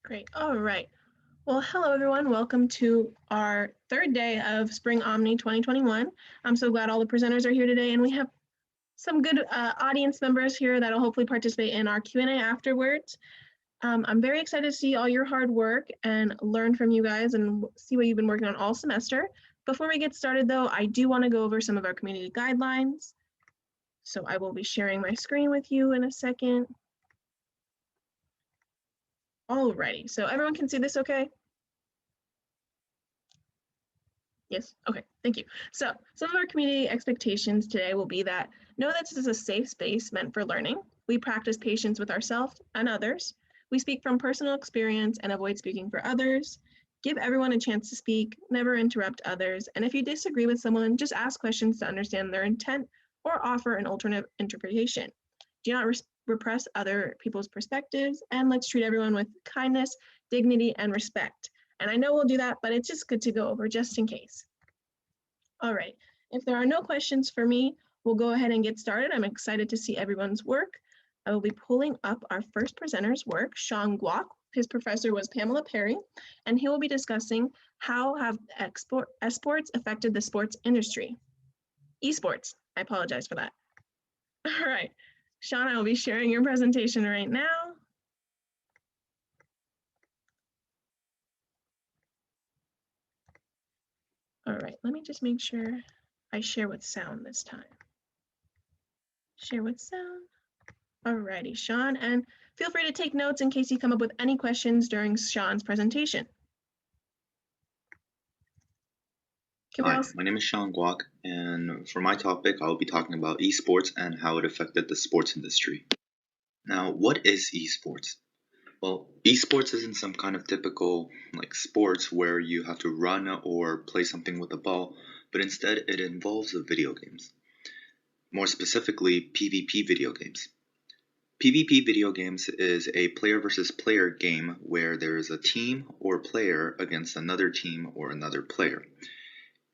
Great. All right. Well, hello, everyone. Welcome to our third day of Spring OMNI 2021. I'm so glad all the presenters are here today, and we have some good audience members here that'll hopefully participate in our Q&A afterwards. I'm very excited to see all your hard work and learn from you guys and see what you've been working on all semester. Before we get started, though, I do want to go over some of our community guidelines. So I will be sharing my screen with you in a second. Alrighty, so everyone can see this okay? Yes, okay, thank you. So some of our community expectations today will be that know that this is a safe space meant for learning. We practice patience with ourselves and others. We speak from personal experience and avoid speaking for others. Give everyone a chance to speak, never interrupt others. And if you disagree with someone, just ask questions to understand their intent or offer an alternate interpretation. Do not repress other people's perspectives, and let's treat everyone with kindness, dignity, and respect. And I know we'll do that, but it's just good to go over just in case. All right, if there are no questions for me, we'll go ahead and get started. I'm excited to see everyone's work. I will be pulling up our first presenter's work, Sean Guok. His professor was Pamela Perry, and he will be discussing how have esports affected the sports industry. Esports, I apologize for that. All right, Sean, I will be sharing your presentation right now. All right, let me just make sure I share with sound this time. Share with sound. Alrighty, Sean, and feel free to take notes in case you come up with any questions during Sean's presentation. Hi, my name is Sean Guok, and for my topic, I'll be talking about esports and how it affected the sports industry. Now, what is esports? Well, esports isn't some kind of typical sports where you have to run or play something with a ball, but instead it involves video games. More specifically, PvP video games. PvP video games is a player versus player game where there is a team or player against another team or another player.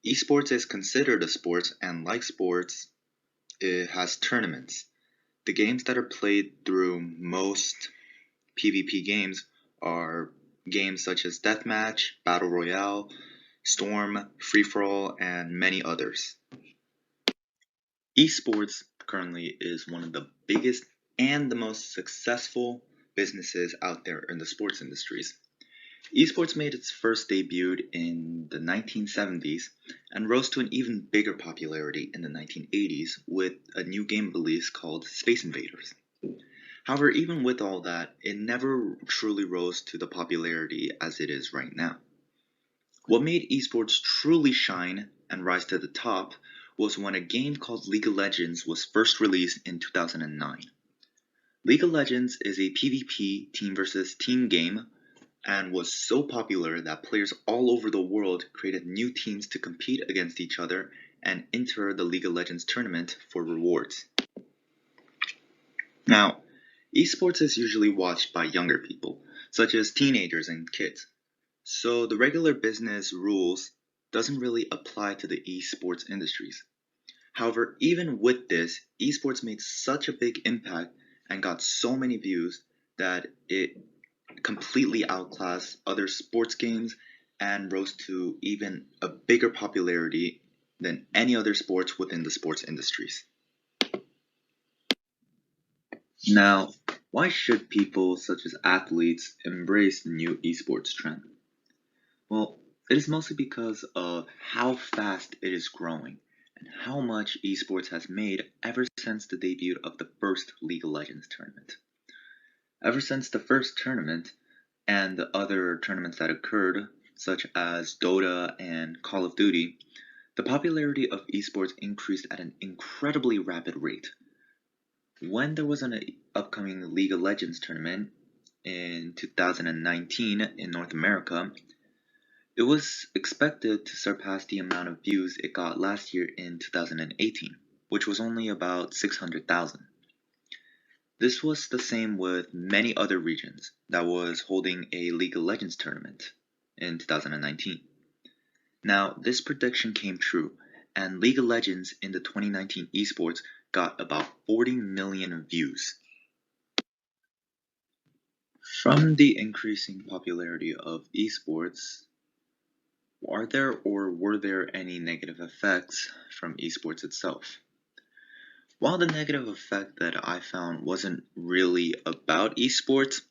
Esports is considered a sport, and like sports, it has tournaments. The games that are played through most PvP games are games such as Deathmatch, Battle Royale, Storm, Free For All, and many others. Esports currently is one of the biggest and the most successful businesses out there in the sports industries. Esports made its first debut in the 1970s and rose to an even bigger popularity in the 1980s with a new game release called Space Invaders. However, even with all that, it never truly rose to the popularity as it is right now. What made esports truly shine and rise to the top was when a game called League of Legends was first released in 2009. League of Legends is a PvP team versus team game and was so popular that players all over the world created new teams to compete against each other and enter the League of Legends tournament for rewards. Now, esports is usually watched by younger people, such as teenagers and kids. So the regular business rules doesn't really apply to the esports industries. However, even with this, esports made such a big impact and got so many views that it completely outclassed other sports games and rose to even a bigger popularity than any other sports within the sports industries. Now, why should people such as athletes embrace the new esports trend? Well, it is mostly because of how fast it is growing and how much esports has made ever since the debut of the first League of Legends tournament. Ever since the first tournament, and the other tournaments that occurred, such as Dota and Call of Duty, the popularity of esports increased at an incredibly rapid rate. When there was an upcoming League of Legends tournament in 2019 in North America, it was expected to surpass the amount of views it got last year in 2018, which was only about 600,000. This was the same with many other regions that was holding a League of Legends tournament in 2019. Now, this prediction came true, and League of Legends in the 2019 esports got about 40 million views. From the increasing popularity of esports, are there or were there any negative effects from esports itself? While the negative effect that I found wasn't really about esports,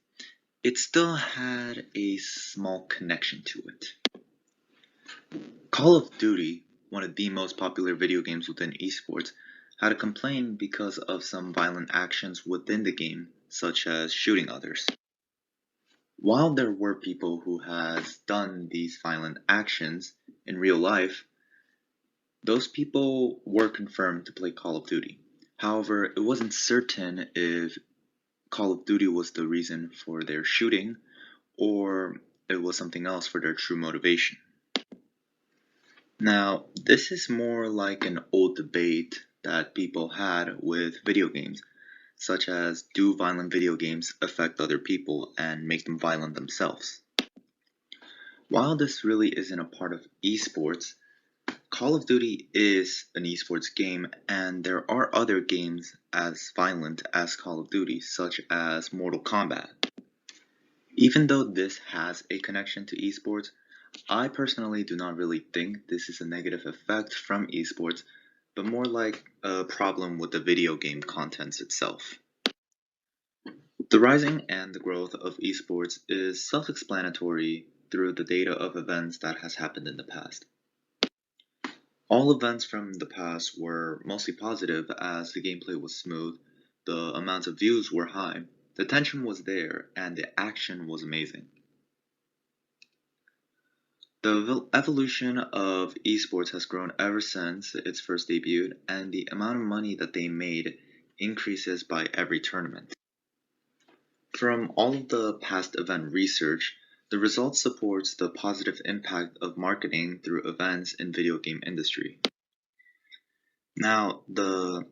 it still had a small connection to it. Call of Duty, one of the most popular video games within esports, had a complaint because of some violent actions within the game, such as shooting others. While there were people who has done these violent actions in real life, those people were confirmed to play Call of Duty. However, it wasn't certain if Call of Duty was the reason for their shooting or it was something else for their true motivation. Now, this is more like an old debate that people had with video games, such as do violent video games affect other people and make them violent themselves? While this really isn't a part of esports, Call of Duty is an esports game, and there are other games as violent as Call of Duty, such as Mortal Kombat. Even though this has a connection to esports, I personally do not really think this is a negative effect from esports, but more like a problem with the video game contents itself. The rising and the growth of esports is self-explanatory through the data of events that has happened in the past. All events from the past were mostly positive as the gameplay was smooth, the amounts of views were high, the tension was there, and the action was amazing. The evolution of esports has grown ever since its first debut, and the amount of money that they made increases by every tournament. From all of the past event research, the result supports the positive impact of marketing through events in video game industry. Now, the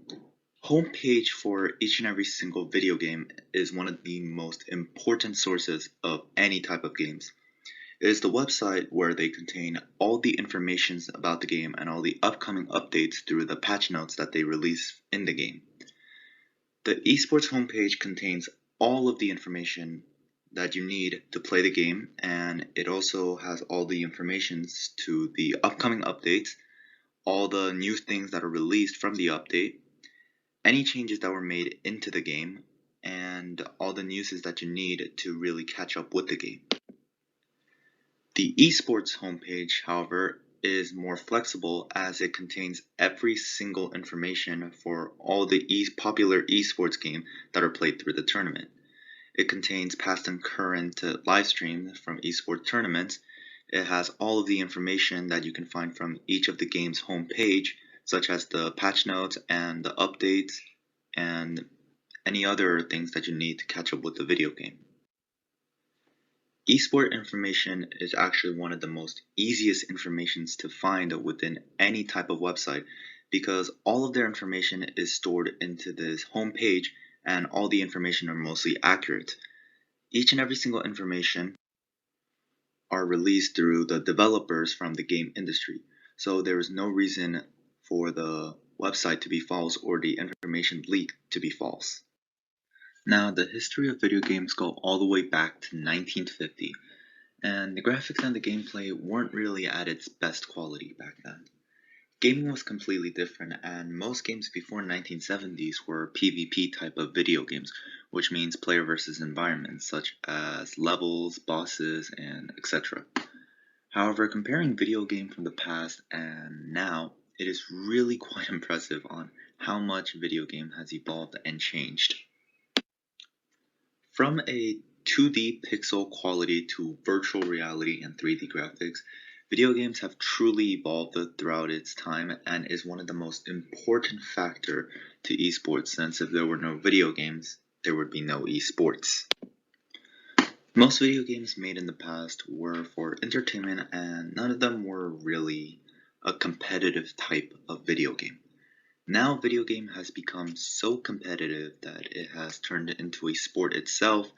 homepage for each and every single video game is one of the most important sources of any type of games. It is the website where they contain all the information about the game and all the upcoming updates through the patch notes that they release in the game. The esports homepage contains all of the information that you need to play the game, and it also has all the information to the upcoming updates, all the new things that are released from the update, any changes that were made into the game, and all the news that you need to really catch up with the game. The esports homepage, however, is more flexible as it contains every single information for all the popular esports games that are played through the tournament. It contains past and current live streams from esports tournaments. It has all of the information that you can find from each of the game's homepage, such as the patch notes and the updates and any other things that you need to catch up with the video game. Esport information is actually one of the most easiest informations to find within any type of website because all of their information is stored into this homepage and all the information are mostly accurate. Each and every single information are released through the developers from the game industry. So there is no reason for the website to be false or the information leaked to be false. Now, the history of video games go all the way back to 1950, and the graphics and the gameplay weren't really at its best quality back then. Gaming was completely different, and most games before 1970s were PvP type of video games, which means player versus environment, such as levels, bosses, and etc. However, comparing video game from the past and now, it is really quite impressive on how much video game has evolved and changed. From a 2D pixel quality to virtual reality and 3D graphics, video games have truly evolved throughout its time and is one of the most important factor to esports since if there were no video games, there would be no esports. Most video games made in the past were for entertainment and none of them were really a competitive type of video game. Now video game has become so competitive that it has turned into a sport itself,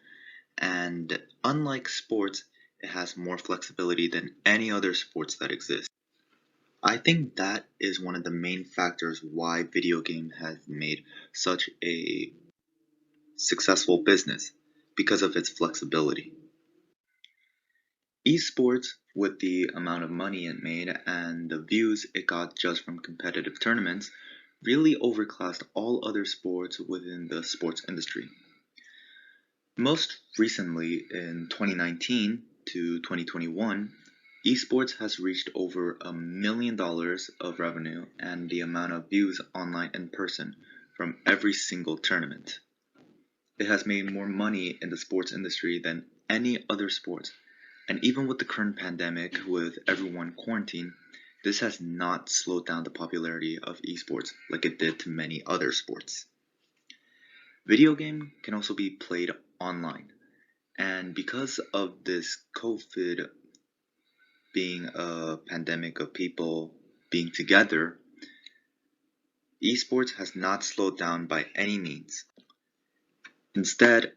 and unlike sports, it has more flexibility than any other sports that exist. I think that is one of the main factors why video game has made such a successful business because of its flexibility. Esports, with the amount of money it made and the views it got just from competitive tournaments, really overclassed all other sports within the sports industry. Most recently, in 2019 to 2021, esports has reached over $1 million of revenue and the amount of views online in person from every single tournament. It has made more money in the sports industry than any other sport. And even with the current pandemic, with everyone quarantined, this has not slowed down the popularity of esports like it did to many other sports. Video game can also be played online. And because of this COVID being a pandemic of people being together, esports has not slowed down by any means. Instead,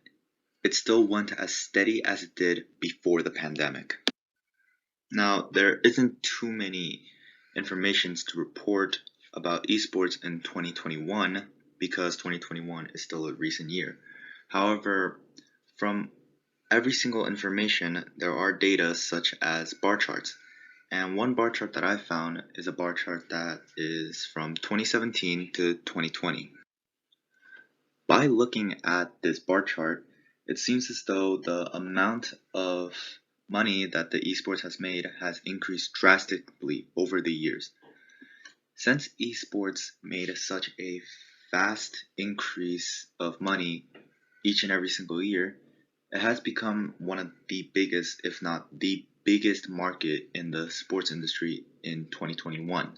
it still went as steady as it did before the pandemic. Now, there isn't too many informations to report about esports in 2021 because 2021 is still a recent year. However, from every single information, there are data such as bar charts. And one bar chart that I found is a bar chart that is from 2017 to 2020. By looking at this bar chart, it seems as though the amount of money that the esports has made has increased drastically over the years. Since esports made such a fast increase of money each and every single year, it has become one of the biggest, if not the biggest market in the sports industry in 2021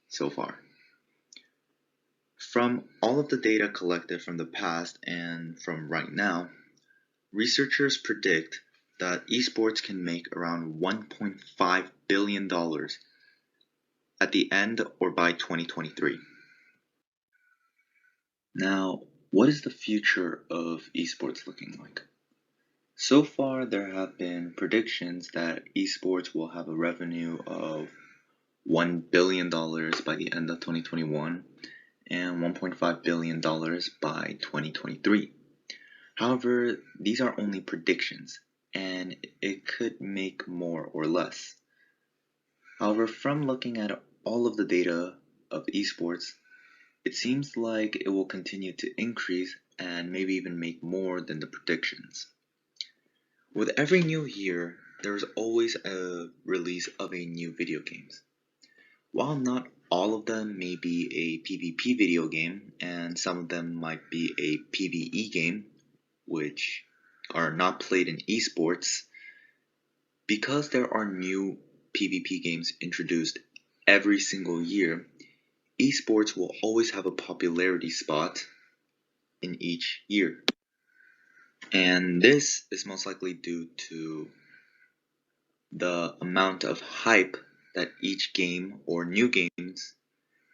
so far. From all of the data collected from the past and from right now, researchers predict that esports can make around $1.5 billion at the end or by 2023. Now, what is the future of esports looking like? So far, there have been predictions that esports will have a revenue of $1 billion by the end of 2021 and $1.5 billion by 2023. However, these are only predictions, and it could make more or less. However, from looking at all of the data of esports, it seems like it will continue to increase and maybe even make more than the predictions. With every new year, there is always a release of a new video games. While not all of them may be a PvP video game, and some of them might be a PvE game, which are not played in esports, because there are new PvP games introduced every single year, esports will always have a popularity spot in each year. And this is most likely due to the amount of hype that each game or new games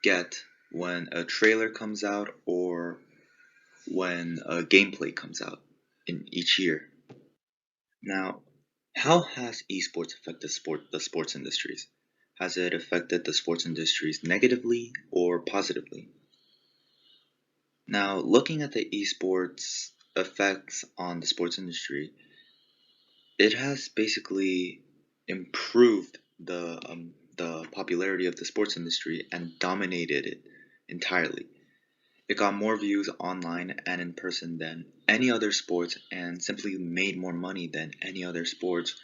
get when a trailer comes out or when a gameplay comes out in each year. Now, how has esports affected the sports industries? Has it affected the sports industries negatively or positively? Now, looking at the esports effects on the sports industry, it has basically improved the popularity of the sports industry and dominated it entirely. It got more views online and in person than any other sport and simply made more money than any other sports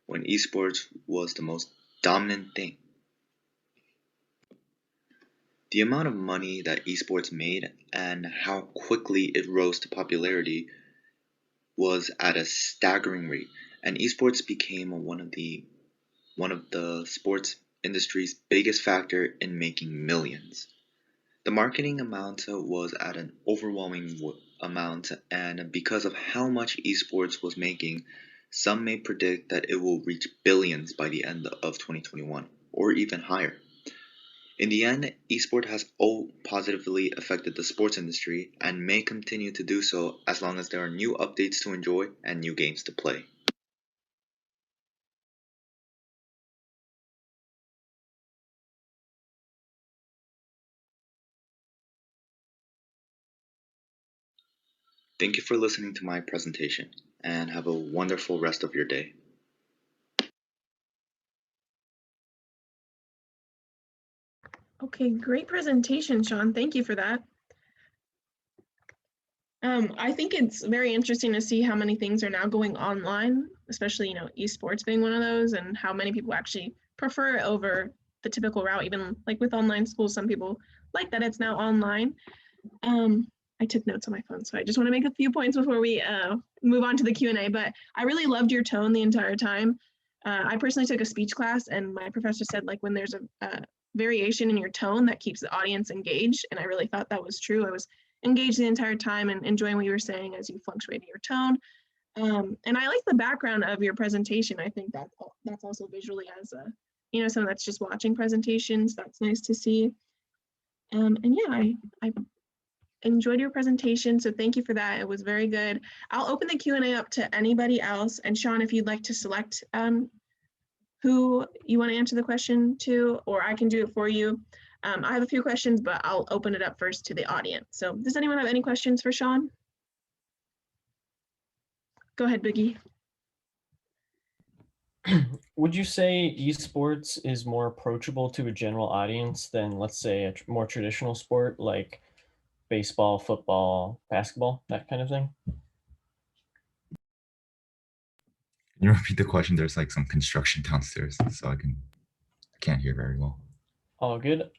when esports was the most dominant thing. The amount of money that esports made and how quickly it rose to popularity was at a staggering rate, and esports became one of the sports industry's biggest factor in making millions. The marketing amount was at an overwhelming amount, and because of how much esports was making, some may predict that it will reach billions by the end of 2021, or even higher. In the end, esports has all positively affected the sports industry and may continue to do so as long as there are new updates to enjoy and new games to play. Thank you for listening to my presentation. and have a wonderful rest of your day. Okay, great presentation, Sean. Thank you for that. I think it's very interesting to see how many things are now going online, especially, esports being one of those, and how many people actually prefer it over the typical route. Even like with online schools, some people like that it's now online. I took notes on my phone, so I just want to make a few points before we move on to the Q&A, but I really loved your tone the entire time. I personally took a speech class, and my professor said, like, when there's a variation in your tone, that keeps the audience engaged, and I really thought that was true. I was engaged the entire time and enjoying what you were saying as you fluctuated your tone. And I like the background of your presentation. I think that's also visually as someone that's just watching presentations. That's nice to see. And yeah, I enjoyed your presentation, so thank you for that. It was very good. I'll open the Q&A up to anybody else. And Sean, if you'd like to select who you want to answer the question to, or I can do it for you. I have a few questions, but I'll open it up first to the audience. So does anyone have any questions for Sean? Go ahead, Biggie. Would you say esports is more approachable to a general audience than, let's say, a more traditional sport like baseball, football, basketball, that kind of thing? Can you repeat the question? There's like some construction downstairs, so I can't hear very well. All good.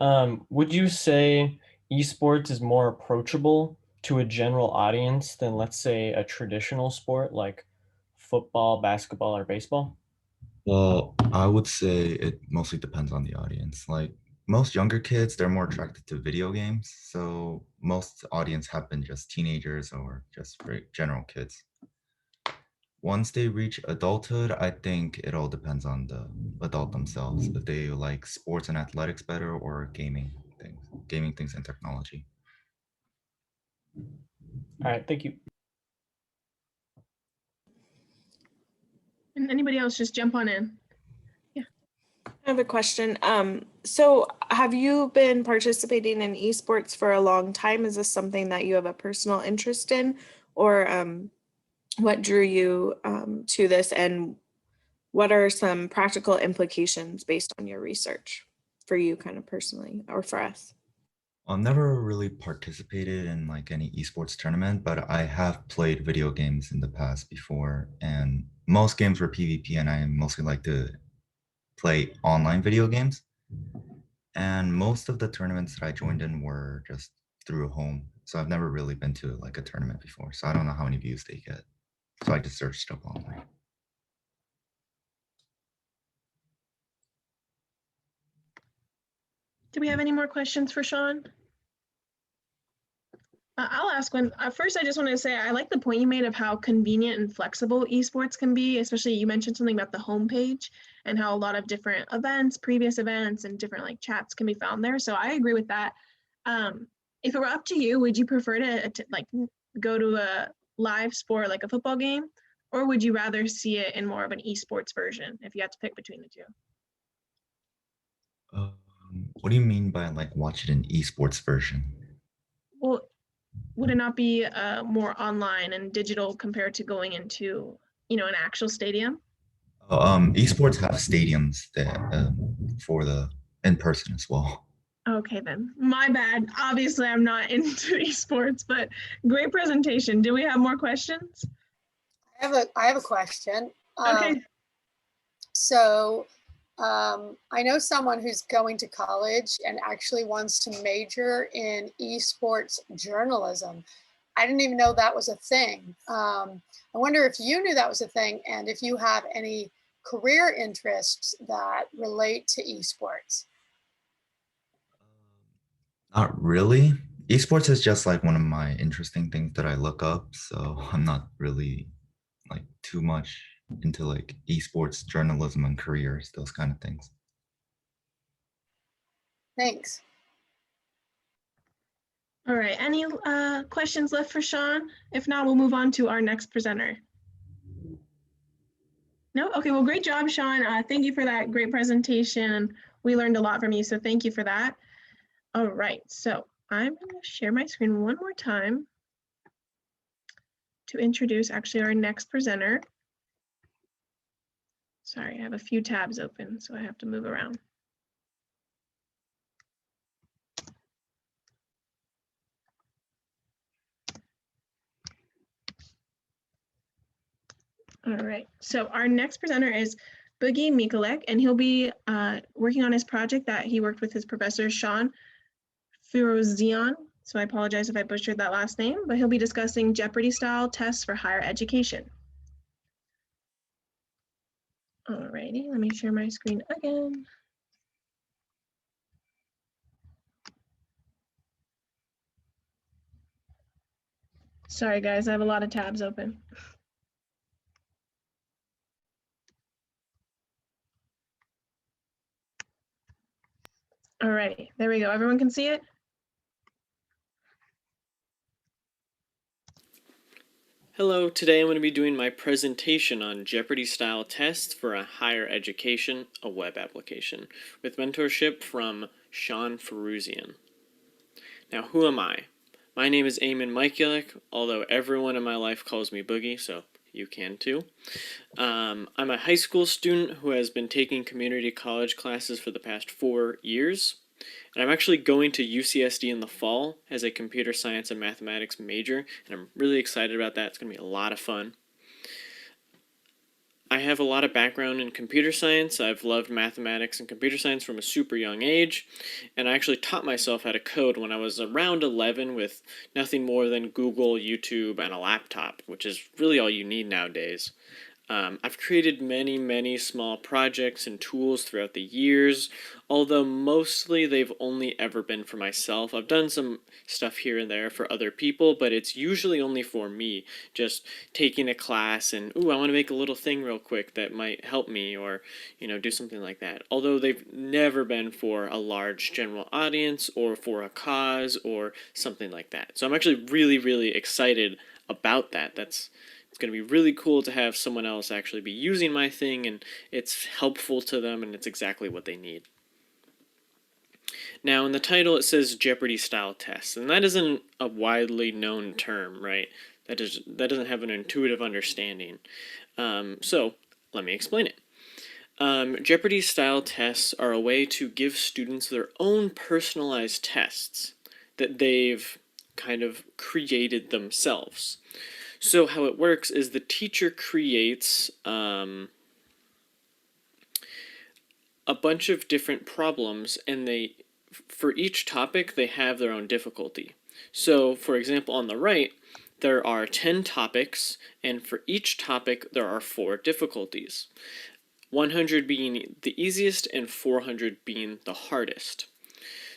Would you say esports is more approachable to a general audience than, let's say, a traditional sport like football, basketball, or baseball? Well, I would say it mostly depends on the audience. Like most younger kids, they're more attracted to video games. So most audience have been just teenagers or just very general kids. Once they reach adulthood, I think it all depends on the adult themselves, if they like sports and athletics better or gaming things and technology. All right, thank you. And anybody else, just jump on in. I have a question. So have you been participating in esports for a long time? Is this something that you have a personal interest in, or what drew you to this, and what are some practical implications based on your research for you kind of personally, or for us? I've never really participated in like any esports tournament, but I have played video games in the past before, and most games were PvP, and I mostly like to play online video games. And most of the tournaments that I joined in were just through home. So I've never really been to like a tournament before. So I don't know how many views they get. So I just searched up online. Do we have any more questions for Sean? I'll ask one. First, I just wanted to say I like the point you made of how convenient and flexible esports can be, especially you mentioned something about the homepage and how a lot of different events, previous events, and different like chats can be found there. So I agree with that. If it were up to you, would you prefer to like go to a live sport like a football game, or would you rather see it in more of an esports version if you had to pick between the two? What do you mean by like watch it in esports version? Well, would it not be more online and digital compared to going into, an actual stadium? Esports have stadiums that for the in person as well. Okay, then. My bad. Obviously, I'm not into esports, but great presentation. Do we have more questions? I have a question. Okay. So I know someone who's going to college and actually wants to major in esports journalism. I didn't even know that was a thing. I wonder if you knew that was a thing, and if you have any career interests that relate to esports. Not really. Esports is just like one of my interesting things that I look up. So I'm not really like too much into like esports journalism and careers, those kind of things. Thanks. All right. Any questions left for Sean? If not, we'll move on to our next presenter. No? Okay, well, great job, Sean. Thank you for that great presentation. We learned a lot from you, so thank you for that. All right, so I'm going to share my screen one more time to introduce actually our next presenter. Sorry, I have a few tabs open, so I have to move around. All right, so our next presenter is Boogie Mikulek, and he'll be working on his project that he worked with his professor, Sean Firozian. So I apologize if I butchered that last name, but he'll be discussing Jeopardy style tests for higher education. Alrighty, let me share my screen again. Sorry guys, I have a lot of tabs open. Alrighty, there we go. Everyone can see it? Hello, today I'm going to be doing my presentation on Jeopardy style tests for a higher education, a web application, with mentorship from Sean Firozian. Now, who am I? My name is Eamon Mikulek, although everyone in my life calls me Boogie, so you can too. I'm a high school student who has been taking community college classes for the past 4 years. And I'm actually going to UCSD in the fall as a computer science and mathematics major, and I'm really excited about that. It's going to be a lot of fun. I have a lot of background in computer science. I've loved mathematics and computer science from a super young age, and I actually taught myself how to code when I was around 11 with nothing more than Google, YouTube, and a laptop, which is really all you need nowadays. I've created many small projects and tools throughout the years, although mostly they've only ever been for myself. I've done some stuff here and there for other people, but it's usually only for me, just taking a class and, ooh, I want to make a little thing real quick that might help me, or, you know, do something like that. Although they've never been for a large general audience or for a cause or something like that. So I'm actually really excited about that. It's going to be really cool to have someone else actually be using my thing, and it's helpful to them, and it's exactly what they need. Now, in the title, it says Jeopardy style tests, and that isn't a widely known term, right? That doesn't have an intuitive understanding. So let me explain it. Jeopardy style tests are a way to give students their own personalized tests that they've kind of created themselves. So how it works is the teacher creates a bunch of different problems, and for each topic they have their own difficulty. So for example, on the right there are 10 topics, and for each topic there are 4 difficulties. 100 being the easiest and 400 being the hardest.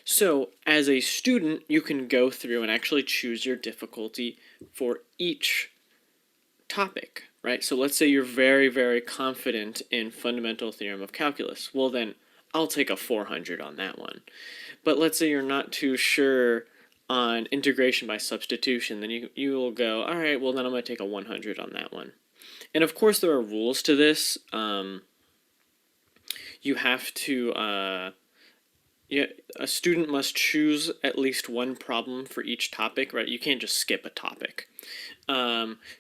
So as a student, you can go through and actually choose your difficulty for each topic, right? So let's say you're very confident in fundamental theorem of calculus. Well, then I'll take a 400 on that one. But let's say you're not too sure on integration by substitution, then you will go, all right, well then I'm going to take a 100 on that one. And of course there are rules to this. You have to a student must choose at least one problem for each topic, right? You can't just skip a topic.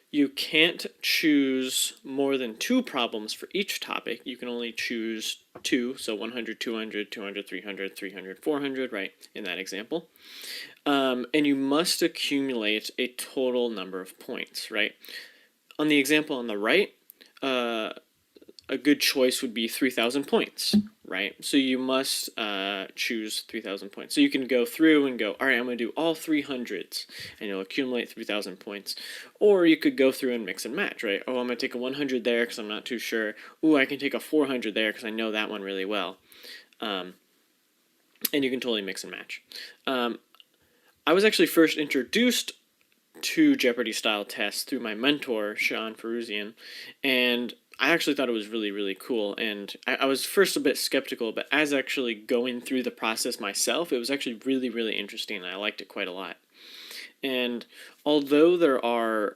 You can't choose more than 2 problems for each topic. You can only choose 2, so 100, 200, 200, 300, 300, 400, right, in that example. And you must accumulate a total number of points, right? On the example on the right, a good choice would be 3,000 points, right? So you must choose 3,000 points. So you can go through and go, all right, I'm going to do all 300s, and you'll accumulate 3,000 points. Or you could go through and mix and match, right? Oh, I'm going to take a 100 there because I'm not too sure. Ooh, I can take a 400 there because I know that one really well. And you can totally mix and match. I was actually first introduced to Jeopardy style tests through my mentor, Sean Firozian, and I actually thought it was really cool, and I was first a bit skeptical, but as actually going through the process myself, it was actually really interesting, and I liked it quite a lot. And although there are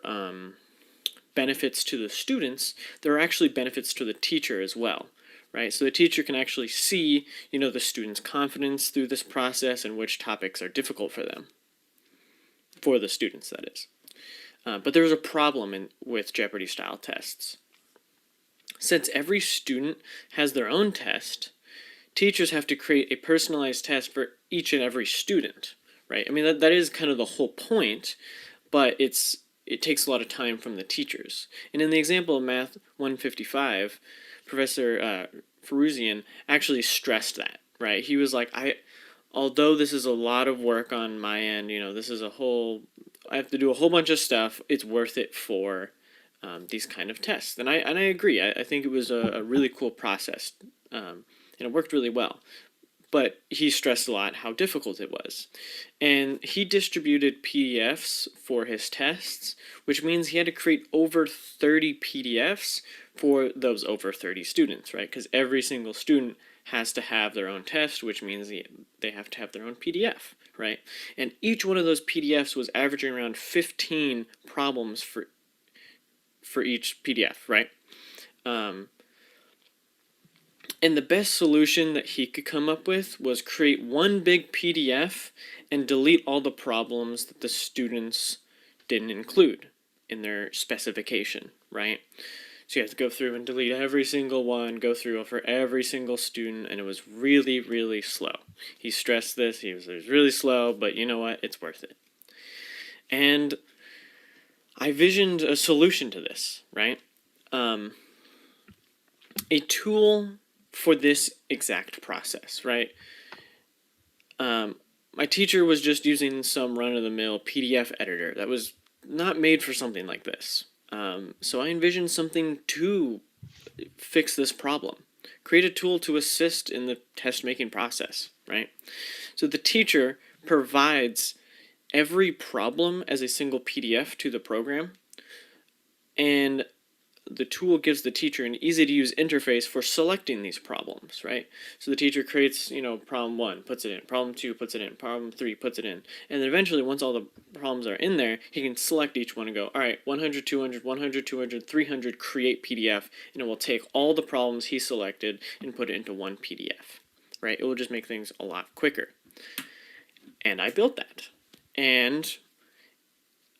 benefits to the students, there are actually benefits to the teacher as well, right? So the teacher can actually see, you know, the student's confidence through this process and which topics are difficult for them. For the students, that is. But there was a problem with Jeopardy style tests. Since every student has their own test, teachers have to create a personalized test for each and every student, right? I mean, that is kind of the whole point, but it takes a lot of time from the teachers. And in the example of Math 155, Professor Feruzian actually stressed that, right? He was like, although this is a lot of work on my end, this is I have to do a whole bunch of stuff, it's worth it for these kind of tests. And I agree. I think it was a really cool process, and it worked really well. But he stressed a lot how difficult it was. And he distributed PDFs for his tests, which means he had to create over 30 PDFs for those over 30 students, right? Because every single student has to have their own test, which means they have to have their own PDF, right? And each one of those PDFs was averaging around 15 problems for each PDF, right? And the best solution that he could come up with was create one big PDF and delete all the problems that the students didn't include in their specification, right? So you have to go through and delete every single one, go through for every single student, and it was really, really slow. He stressed this, it was really slow, but you know what, it's worth it. And I visioned a solution to this, right? A tool for this exact process, right? My teacher was just using some run-of-the-mill PDF editor that was not made for something like this. So I envisioned something to fix this problem. Create a tool to assist in the test-making process, right? So the teacher provides every problem as a single PDF to the program, and the tool gives the teacher an easy-to-use interface for selecting these problems, right? So the teacher creates, problem 1, puts it in, problem 2, puts it in, problem 3, puts it in, and then eventually, once all the problems are in there, he can select each one and go, all right, 100, 200, 100, 200, 300, create PDF, and it will take all the problems he selected and put it into one PDF, right? It will just make things a lot quicker. And I built that. And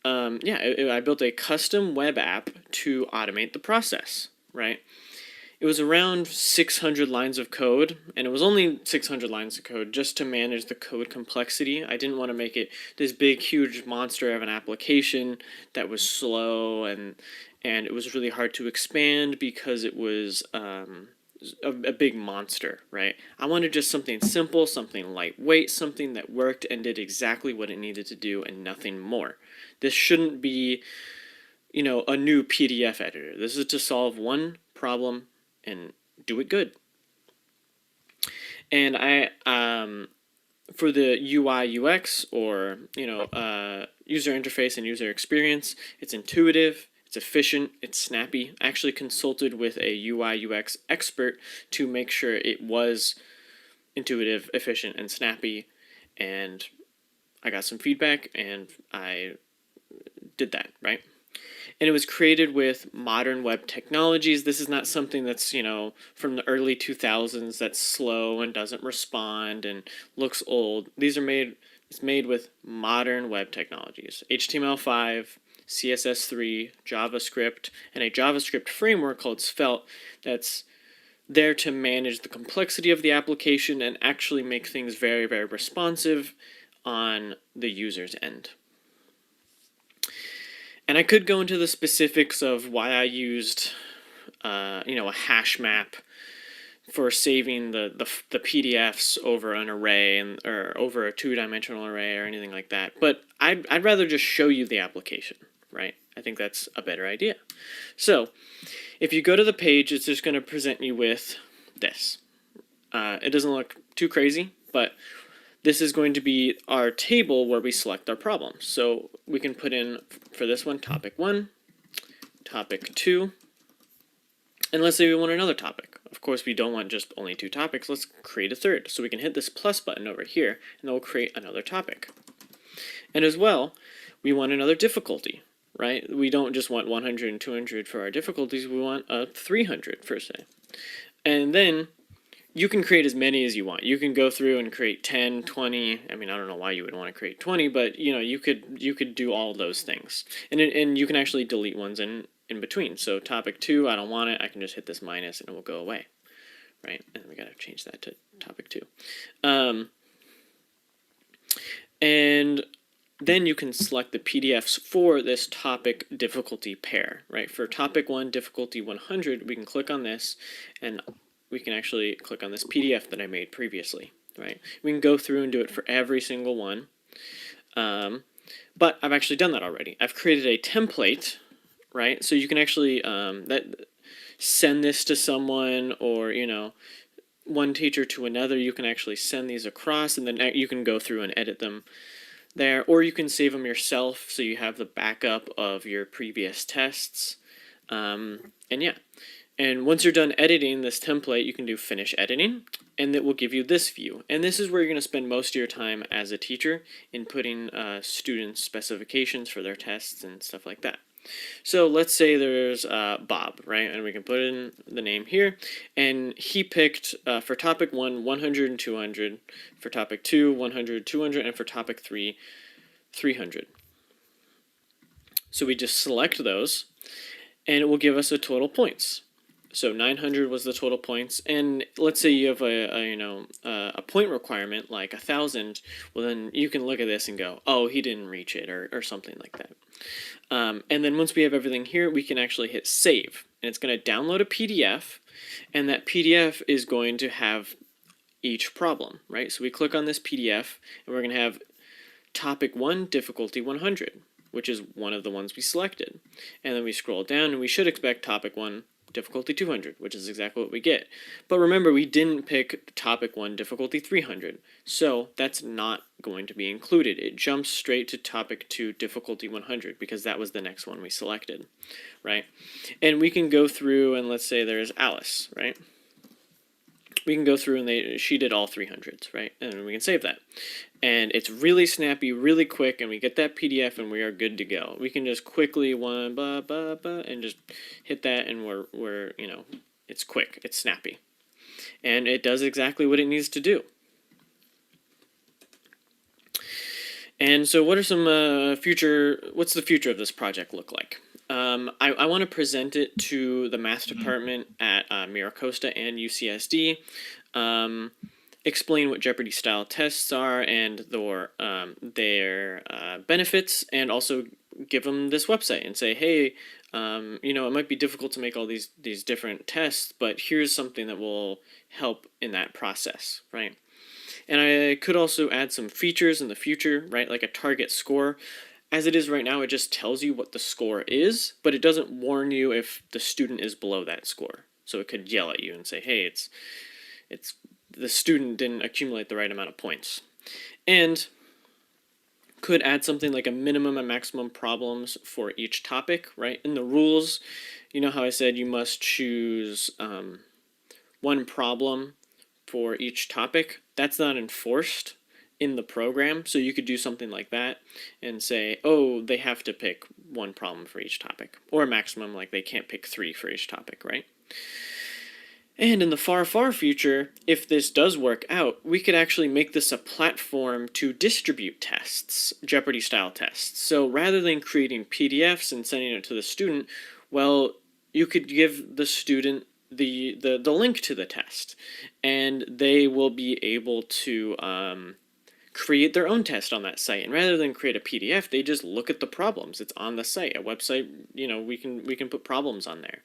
I built a custom web app to automate the process, right? It was around 600 lines of code, and it was only 600 lines of code just to manage the code complexity. I didn't want to make it this big, huge monster of an application that was slow, and it was really hard to expand because it was a big monster, right? I wanted just something simple, something lightweight, something that worked and did exactly what it needed to do and nothing more. This shouldn't be, a new PDF editor. This is to solve one problem and do it good. And for the UI UX, or user interface and user experience, it's intuitive, it's efficient, it's snappy. I actually consulted with a UI UX expert to make sure it was intuitive, efficient, and snappy, and I got some feedback and I did that, right? And it was created with modern web technologies. This is not something that's, from the early 2000s that's slow and doesn't respond and looks old. It's made with modern web technologies. HTML5, CSS3, JavaScript, and a JavaScript framework called Svelte that's there to manage the complexity of the application and actually make things very, very responsive on the user's end. And I could go into the specifics of why I used, a hash map for saving the PDFs over an array or over a two-dimensional array or anything like that. But I'd rather just show you the application, right? I think that's a better idea. So if you go to the page, it's just going to present you with this. It doesn't look too crazy, but this is going to be our table where we select our problems. So we can put in, for this one, topic 1, topic 2, and let's say we want another topic. Of course, we don't want just only 2 topics. Let's create a third. So we can hit this plus button over here, and that will create another topic. And as well, we want another difficulty, right? We don't just want 100 and 200 for our difficulties. We want 300 per se. And then you can create as many as you want. You can go through and create 10, 20. I mean, I don't know why you would want to create 20, but you know, you could do all those things. And you can actually delete ones in between. So topic 2, I don't want it. I can just hit this minus and it will go away. Right? And we got to change that to topic 2. And then you can select the PDFs for this topic difficulty pair, right? For topic 1, difficulty 100, we can click on this and we can actually click on this PDF that I made previously, right? We can go through and do it for every single one. But I've actually done that already. I've created a template, right? So you can actually send this to someone, or, you know, one teacher to another. You can actually send these across and then you can go through and edit them there, or you can save them yourself so you have the backup of your previous tests. And yeah. And once you're done editing this template, you can do finish editing, and it will give you this view. And this is where you're going to spend most of your time as a teacher, in putting students' specifications for their tests and stuff like that. So let's say there's Bob, right? And we can put in the name here. And he picked, for topic 1, 100 and 200. For topic 2, 100, 200. And for topic 3, 300. So we just select those, and it will give us a total points. So 900 was the total points, and let's say you have a point requirement like 1,000. Well, then you can look at this and go, oh, he didn't reach it, or something like that. And then once we have everything here, we can actually hit save, and it's going to download a PDF, and that PDF is going to have each problem, right? So we click on this PDF, and we're going to have topic 1, difficulty 100, which is one of the ones we selected. And then we scroll down, and we should expect topic 1, difficulty 200, which is exactly what we get. But remember, we didn't pick topic 1, difficulty 300, so that's not going to be included. It jumps straight to topic 2, difficulty 100, because that was the next one we selected, right? And we can go through, and let's say there's Alice, right? We can go through and she did all 300s, right? And we can save that. And it's really snappy, really quick, and we get that PDF and we are good to go. We can just quickly and just hit that, and we're you know, it's quick, it's snappy. And it does exactly what it needs to do. And so what are some what's the future of this project look like? I want to present it to the math department at Miracosta and UCSD, explain what Jeopardy style tests are and their benefits, and also give them this website and say, hey, you know, it might be difficult to make all these different tests, but here's something that will help in that process, right? And I could also add some features in the future, right, like a target score. As it is right now, it just tells you what the score is, but it doesn't warn you if the student is below that score. So it could yell at you and say, hey, it's the student didn't accumulate the right amount of points. And could add something like a minimum and maximum problems for each topic, right? In the rules, you know how I said you must choose one problem for each topic? That's not enforced in the program, so you could do something like that and say, oh, they have to pick one problem for each topic, or a maximum, like they can't pick 3 for each topic, right? And in the far, far future, if this does work out, we could actually make this a platform to distribute tests, Jeopardy-style tests. So rather than creating PDFs and sending it to the student, well, you could give the student the link to the test, and they will be able to create their own test on that site. And rather than create a PDF, they just look at the problems. It's on the site. A website, you know, we can put problems on there.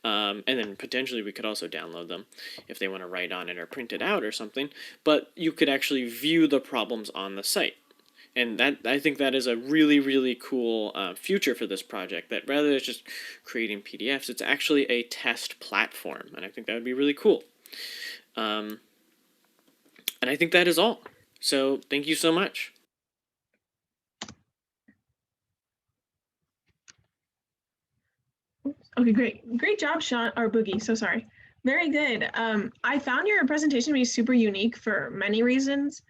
And then potentially we could also download them if they want to write on it or print it out or something. But you could actually view the problems on the site. And that, I think that is a really, really cool future for this project, that rather than just creating PDFs, it's actually a test platform. And I think that would be really cool. And I think that is all. So thank you so much. Okay, great job, Sean, or Boogie, so sorry. Very good. I found your presentation to be super unique for many reasons.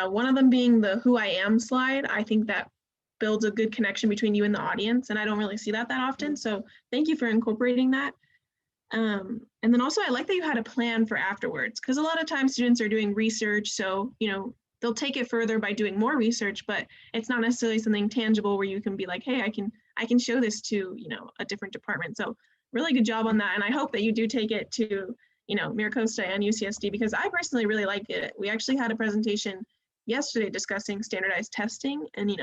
One of them being the who I am slide. I think that builds a good connection between you and the audience, and I don't really see that often, so thank you for incorporating that. And then also I like that you had a plan for afterwards, because a lot of times students are doing research. So, they'll take it further by doing more research, but it's not necessarily something tangible where you can be like, hey, I can show this to, a different department. So really good job on that. And I hope that you do take it to, Miracosta and UCSD, because I personally really like it. We actually had a presentation yesterday discussing standardized testing and,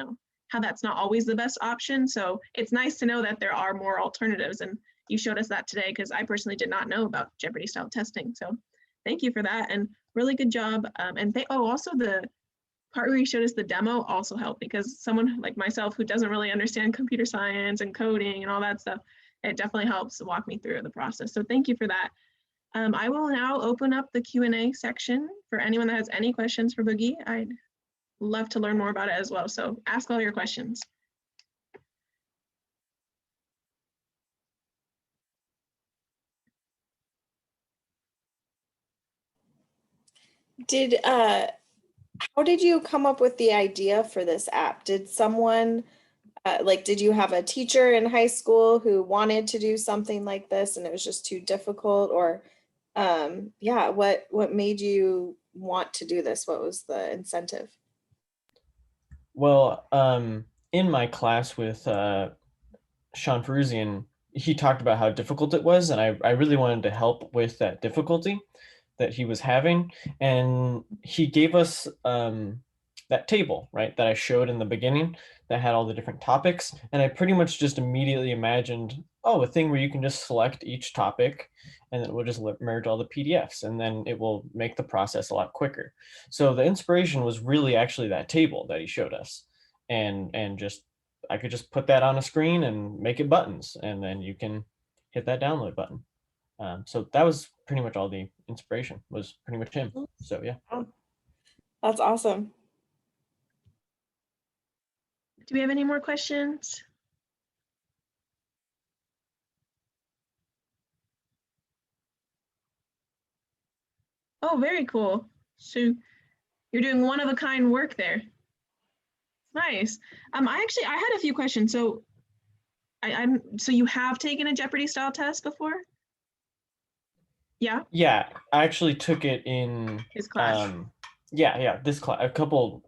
how that's not always the best option. So it's nice to know that there are more alternatives. And you showed us that today, because I personally did not know about Jeopardy style testing. So thank you for that. And really good job. Also the part where you showed us the demo also helped, because someone like myself who doesn't really understand computer science and coding and all that stuff, it definitely helps walk me through the process. So thank you for that. I will now open up the Q&A section for anyone that has any questions for Boogie. I'd love to learn more about it as well. So ask all your questions. How did you come up with the idea for this app? Did someone did you have a teacher in high school who wanted to do something like this and it was just too difficult? Or what made you want to do this? What was the incentive? Well, in my class with Sean Perusian, he talked about how difficult it was, and I really wanted to help with that difficulty that he was having. And he gave us that table, right, that I showed in the beginning that had all the different topics. And I pretty much just immediately imagined, a thing where you can just select each topic and it will just merge all the PDFs, and then it will make the process a lot quicker. So the inspiration was really actually that table that he showed us. And just I could just put that on a screen and make it buttons, and then you can hit that download button. So that was pretty much all the inspiration, was pretty much him. So yeah. Oh, that's awesome. Do we have any more questions? Oh, very cool. So you're doing one of a kind work there. Nice. I had a few questions. So so you have taken a Jeopardy style test before? Yeah. Yeah, I actually took it in his class. This class a couple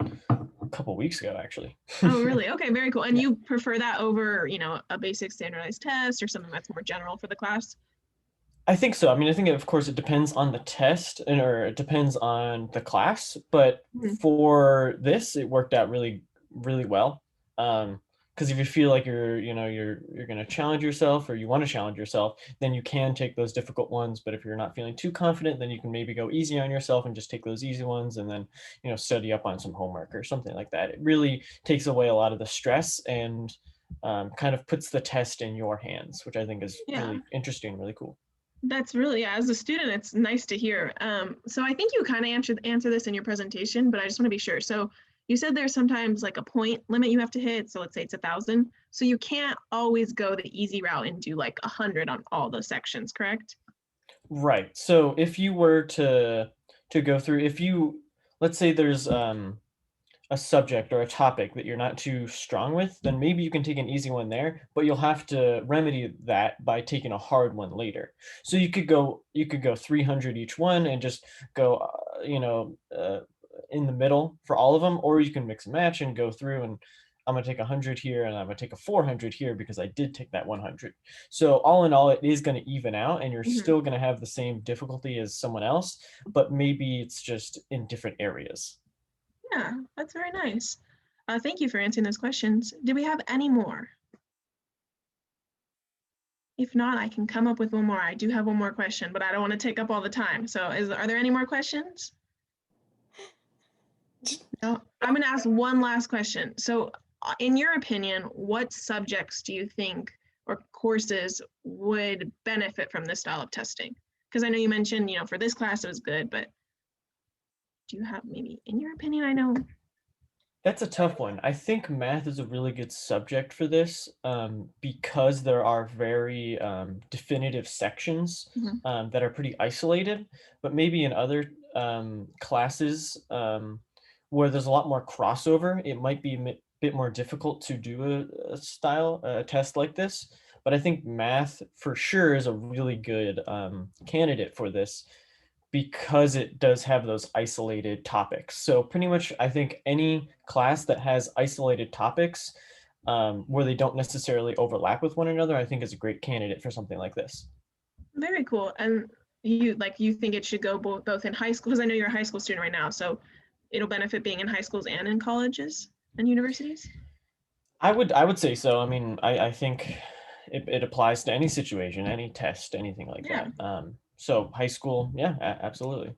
weeks ago, actually. Oh, really? Okay, very cool. And you prefer that over, a basic standardized test or something that's more general for the class? I think so. I mean, I think of course it depends on the test or it depends on the class, but for this, it worked out really, really well. Because if you feel like you're going to challenge yourself or you want to challenge yourself, then you can take those difficult ones. But if you're not feeling too confident, then you can maybe go easy on yourself and just take those easy ones and then, study up on some homework or something like that. It really takes away a lot of the stress and kind of puts the test in your hands, which I think is really interesting, really cool. That's really, as a student, it's nice to hear. So I think you kind of answer this in your presentation, but I just want to be sure. So you said there's sometimes like a point limit you have to hit. So let's say it's 1,000. So you can't always go the easy route and do like 100 on all those sections, correct? Right. So if you were to go through, let's say there's a subject or a topic that you're not too strong with, then maybe you can take an easy one there, but you'll have to remedy that by taking a hard one later. So you could go 300 each one and just go, in the middle for all of them, or you can mix and match and go through and I'm going to take 100 here and I'm going to take a 400 here because I did take that 100. So all in all, it is going to even out and you're still going to have the same difficulty as someone else, but maybe it's just in different areas. Yeah, that's very nice. Thank you for answering those questions. Do we have any more? If not, I can come up with one more. I do have one more question, but I don't want to take up all the time. So are there any more questions? No, I'm going to ask one last question. So in your opinion, what subjects do you think or courses would benefit from this style of testing? Because I know you mentioned, for this class it was good, but do you have maybe, in your opinion, I know? That's a tough one. I think math is a really good subject for this because there are very definitive sections that are pretty isolated, but maybe in other classes where there's a lot more crossover, it might be a bit more difficult to do a test like this. But I think math for sure is a really good candidate for this because it does have those isolated topics. So pretty much, I think any class that has isolated topics where they don't necessarily overlap with one another, I think is a great candidate for something like this. Very cool. And you think it should go both in high school, because I know you're a high school student right now, so it'll benefit being in high schools and in colleges and universities? I would say so. I mean, I think it applies to any situation, any test, anything like Yeah. that. So high school, yeah, absolutely.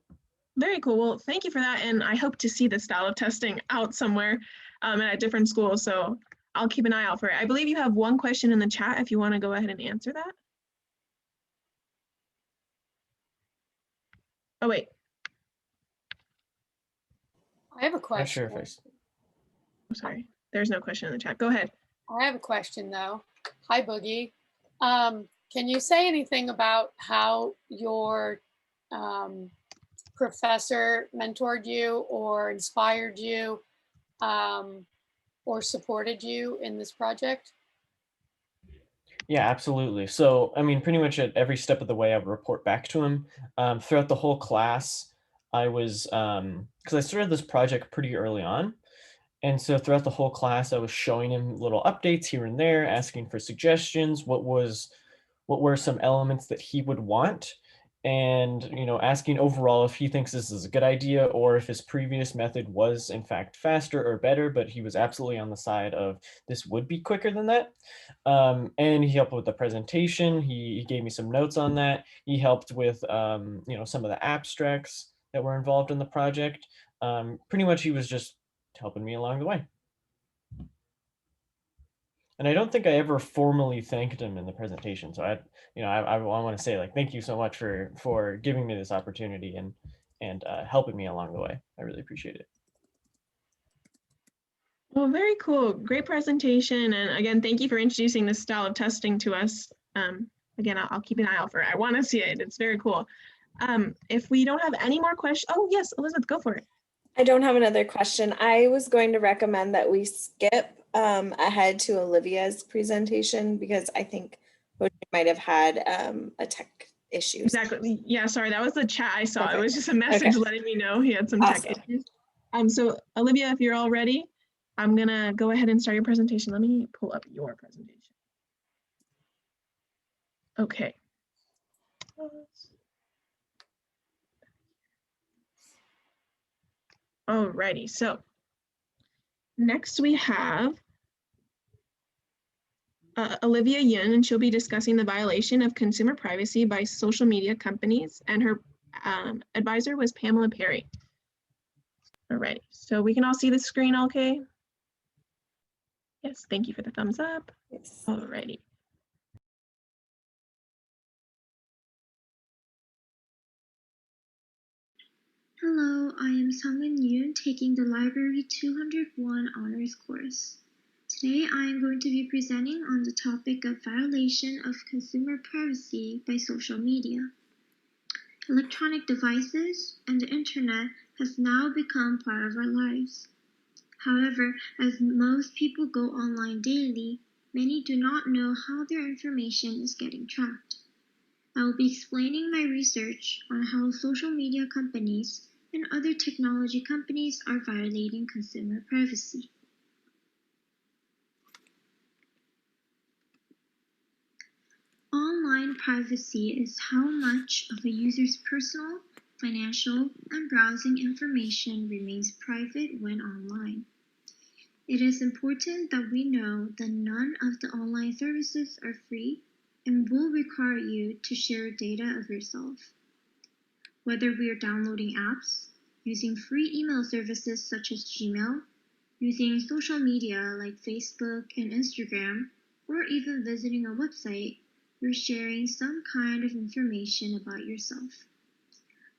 Very cool. Well, thank you for that. And I hope to see this style of testing out somewhere at different schools. So I'll keep an eye out for it. I believe you have one question in the chat if you want to go ahead and answer that. Oh, wait. I have a Not question. sure if I'm sorry. There's no question in the chat. Go ahead. I have a question though. Hi, Boogie. Can you say anything about how your professor mentored you or inspired you or supported you in this project? Yeah, absolutely. So, I mean, pretty much at every step of the way, I would report back to him. Throughout the whole class, I was, because I started this project pretty early on. And so throughout the whole class, I was showing him little updates here and there, asking for suggestions, what were some elements that he would want, and asking overall if he thinks this is a good idea or if his previous method was in fact faster or better, but he was absolutely on the side of this would be quicker than that. And he helped with the presentation. He gave me some notes on that. He helped with some of the abstracts that were involved in the project. Pretty much he was just helping me along the way. And I don't think I ever formally thanked him in the presentation. So I want to say, like, thank you so much for giving me this opportunity and helping me along the way. I really appreciate it. Well, very cool. Great presentation. And again, thank you for introducing this style of testing to us. Again, I'll keep an eye out for it. I want to see it. It's very cool. If we don't have any more questions, oh yes, Elizabeth, go for it. I don't have another question. I was going to recommend that we skip ahead to Olivia's presentation because I think we might have had a tech issue. Exactly. Yeah, sorry, that was the chat I saw. Okay. It was just a message letting me know he had some tech issues. So Olivia, if you're all ready, I'm gonna go ahead and start your presentation. Let me pull up your presentation. Okay. Alrighty, so next we have Olivia Yun, and she'll be discussing the violation of consumer privacy by social media companies, and her advisor was Pamela Perry. Alrighty, so we can all see the screen okay? Yes, thank you for the thumbs up. Yes. Alrighty. Hello, I am Sungin Yoon taking the Library 201 Honors course. Today I am going to be presenting on the topic of violation of consumer privacy by social media. Electronic devices and the internet has now become part of our lives. However, as most people go online daily, many do not know how their information is getting tracked. I will be explaining my research on how social media companies and other technology companies are violating consumer privacy. Online privacy is how much of a user's personal, financial, and browsing information remains private when online. It is important that we know that none of the online services are free and will require you to share data of yourself. Whether we are downloading apps, using free email services such as Gmail, using social media like Facebook and Instagram, or even visiting a website, you're sharing some kind of information about yourself.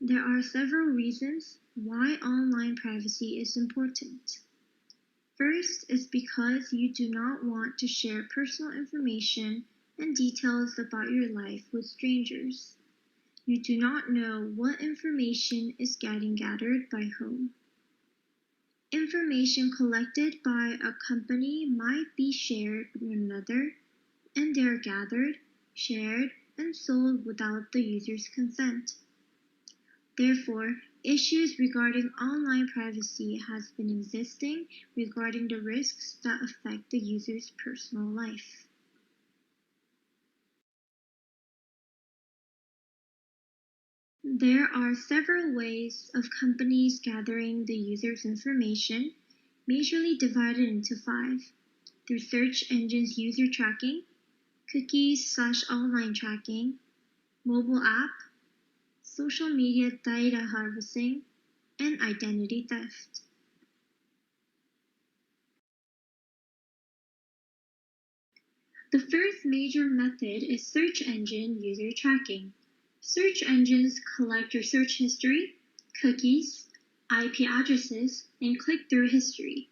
There are several reasons why online privacy is important. First is because you do not want to share personal information and details about your life with strangers. You do not know what information is getting gathered by whom. Information collected by a company might be shared with another and they are gathered, shared, and sold without the user's consent. Therefore, issues regarding online privacy has been existing regarding the risks that affect the user's personal life. There are several ways of companies gathering the user's information, majorly divided into 5, through search engines user tracking, cookies/online tracking, mobile app, social media data harvesting, and identity theft. The first major method is search engine user tracking. Search engines collect your search history, cookies, IP addresses, and click-through history.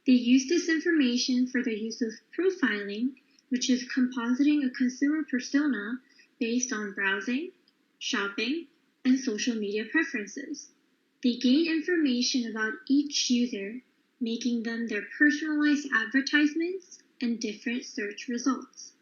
They use this information for the use of profiling, which is compositing a consumer persona based on browsing, shopping, and social media preferences. They gain information about each user, making them their personalized advertisements and different search results.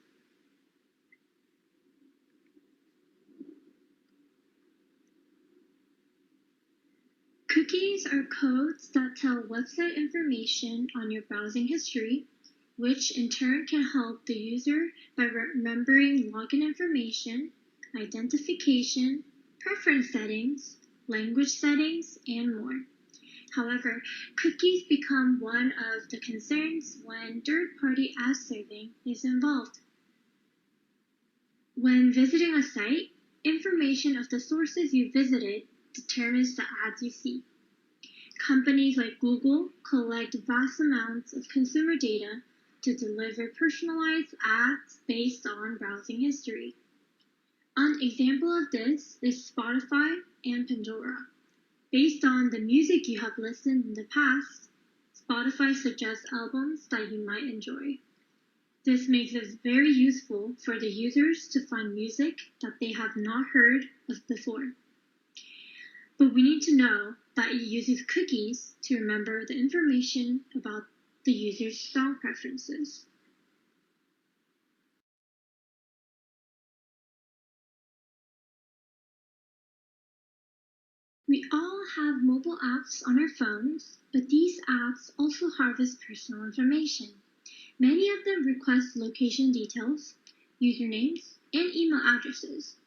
Cookies are codes that tell website information on your browsing history, which in turn can help the user by remembering login information, identification, preference settings, language settings, and more. However, cookies become one of the concerns when third-party ad serving is involved. When visiting a site, information of the sources you visited determines the ads you see. Companies like Google collect vast amounts of consumer data to deliver personalized ads based on browsing history. An example of this is Spotify and Pandora. Based on the music you have listened in the past, Spotify suggests albums that you might enjoy. This makes it very useful for the users to find music that they have not heard of before. But we need to know that it uses cookies to remember the information about the user's song preferences. We all have mobile apps on our phones, but these apps also harvest personal information. Many of them request location details, usernames, and email addresses.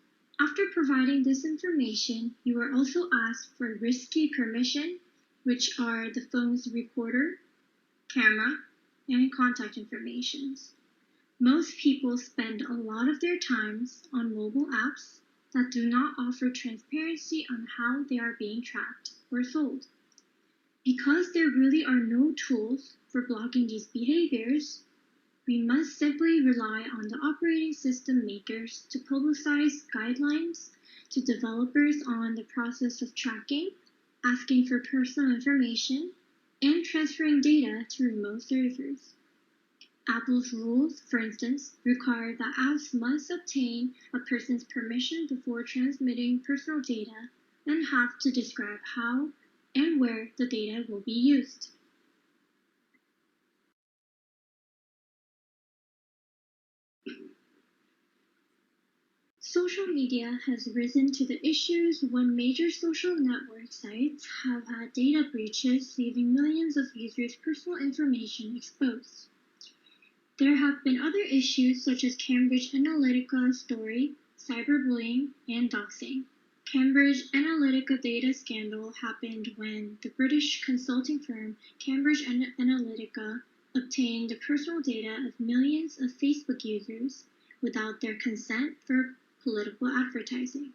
After providing this information, you are also asked for risky permission, which are the phone's recorder, camera, and contact informations. Most people spend a lot of their times on mobile apps that do not offer transparency on how they are being tracked or sold. Because there really are no tools for blocking these behaviors, we must simply rely on the operating system makers to publicize guidelines to developers on the process of tracking, asking for personal information, and transferring data to remote servers. Apple's rules, for instance, require that apps must obtain a person's permission before transmitting personal data and have to describe how and where the data will be used. Social media has risen to the issues when major social network sites have had data breaches, leaving millions of users' personal information exposed. There have been other issues such as Cambridge Analytica story, cyberbullying, and doxing. Cambridge Analytica data scandal happened when the British consulting firm Cambridge Analytica obtained the personal data of millions of Facebook users without their consent for political advertising,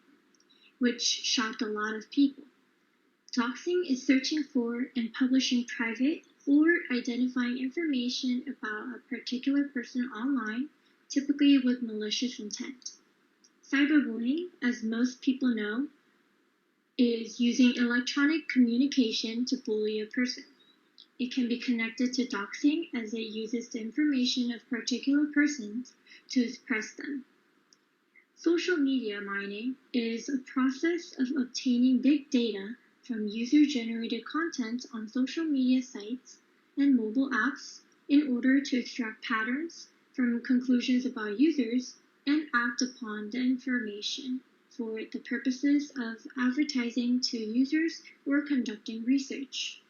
which shocked a lot of people. Doxing is searching for and publishing private or identifying information about a particular person online, typically with malicious intent. Cyberbullying, as most people know, is using electronic communication to bully a person. It can be connected to doxing as it uses the information of particular persons to express them. Social media mining is a process of obtaining big data from user-generated content on social media sites and mobile apps in order to extract patterns, from conclusions about users, and act upon the information for the purposes of advertising to users or conducting research.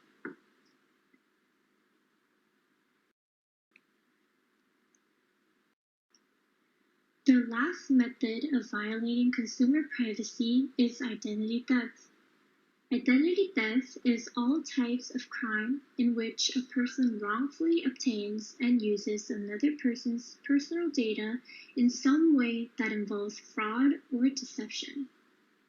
The last method of violating consumer privacy is identity theft. Identity theft is all types of crime in which a person wrongfully obtains and uses another person's personal data in some way that involves fraud or deception.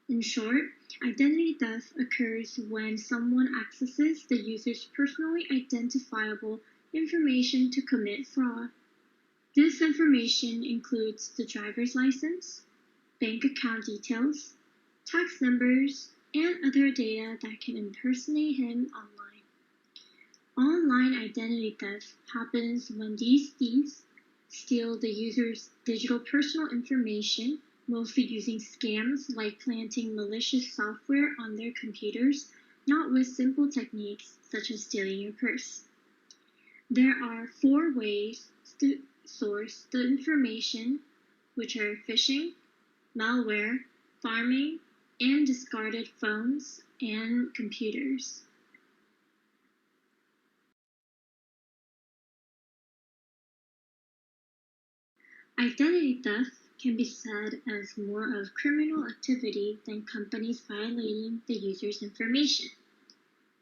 In short, identity theft occurs when someone accesses the user's personally identifiable information to commit fraud. This information includes the driver's license, bank account details, tax numbers, and other data that can impersonate him online. Online identity theft happens when these thieves steal the user's digital personal information, mostly using scams like planting malicious software on their computers, not with simple techniques such as stealing your purse. There are 4 ways to source the information, which are phishing, malware, farming, and discarded phones and computers. Identity theft can be said as more of criminal activity than companies violating the user's information.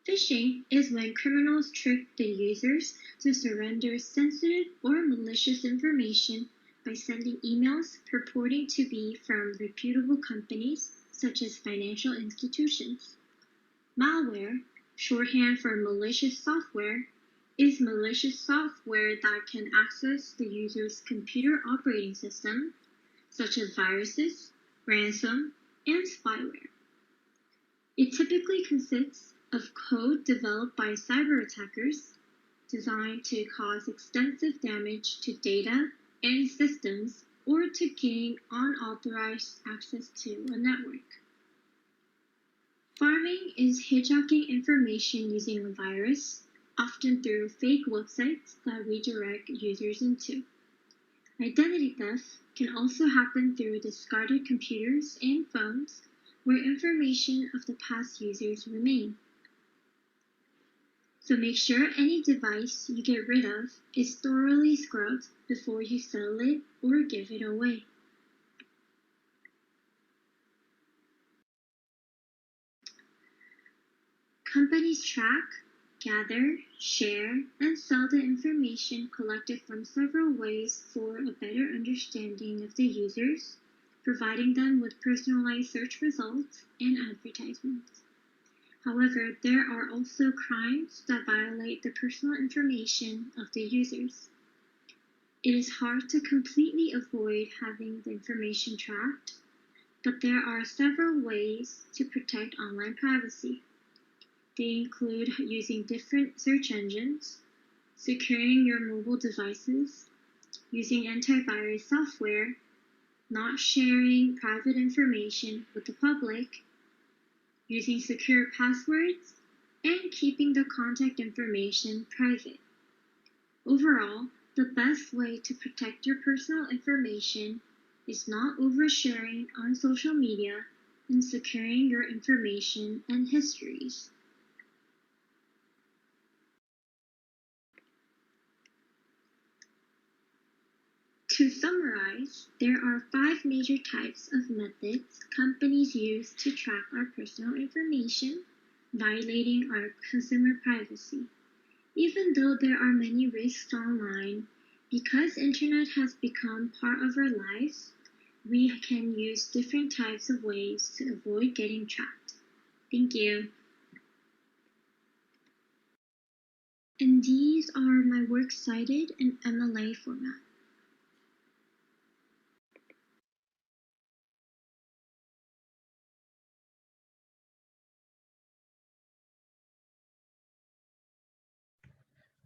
Phishing is when criminals trick the users to surrender sensitive or malicious information by sending emails purporting to be from reputable companies such as financial institutions. Malware, shorthand for malicious software, is malicious software that can access the user's computer operating system, such as viruses, ransom, and spyware. It typically consists of code developed by cyber attackers designed to cause extensive damage to data and systems or to gain unauthorized access to a network. Farming is hijacking information using a virus, often through fake websites that redirect users into. Identity theft can also happen through discarded computers and phones where information of the past users remain. So make sure any device you get rid of is thoroughly scrubbed before you sell it or give it away. Companies track, gather, share, and sell the information collected from several ways for a better understanding of the users, providing them with personalized search results and advertisements. However, there are also crimes that violate the personal information of the users. It is hard to completely avoid having the information tracked, but there are several ways to protect online privacy. They include using different search engines, securing your mobile devices, using antivirus software, not sharing private information with the public, using secure passwords, and keeping the contact information private. Overall, the best way to protect your personal information is not oversharing on social media and securing your information and histories. To summarize, there are 5 major types of methods companies use to track our personal information, violating our consumer privacy. Even though there are many risks online, because internet has become part of our lives, we can use different types of ways to avoid getting tracked. Thank you. And these are my works cited in MLA format.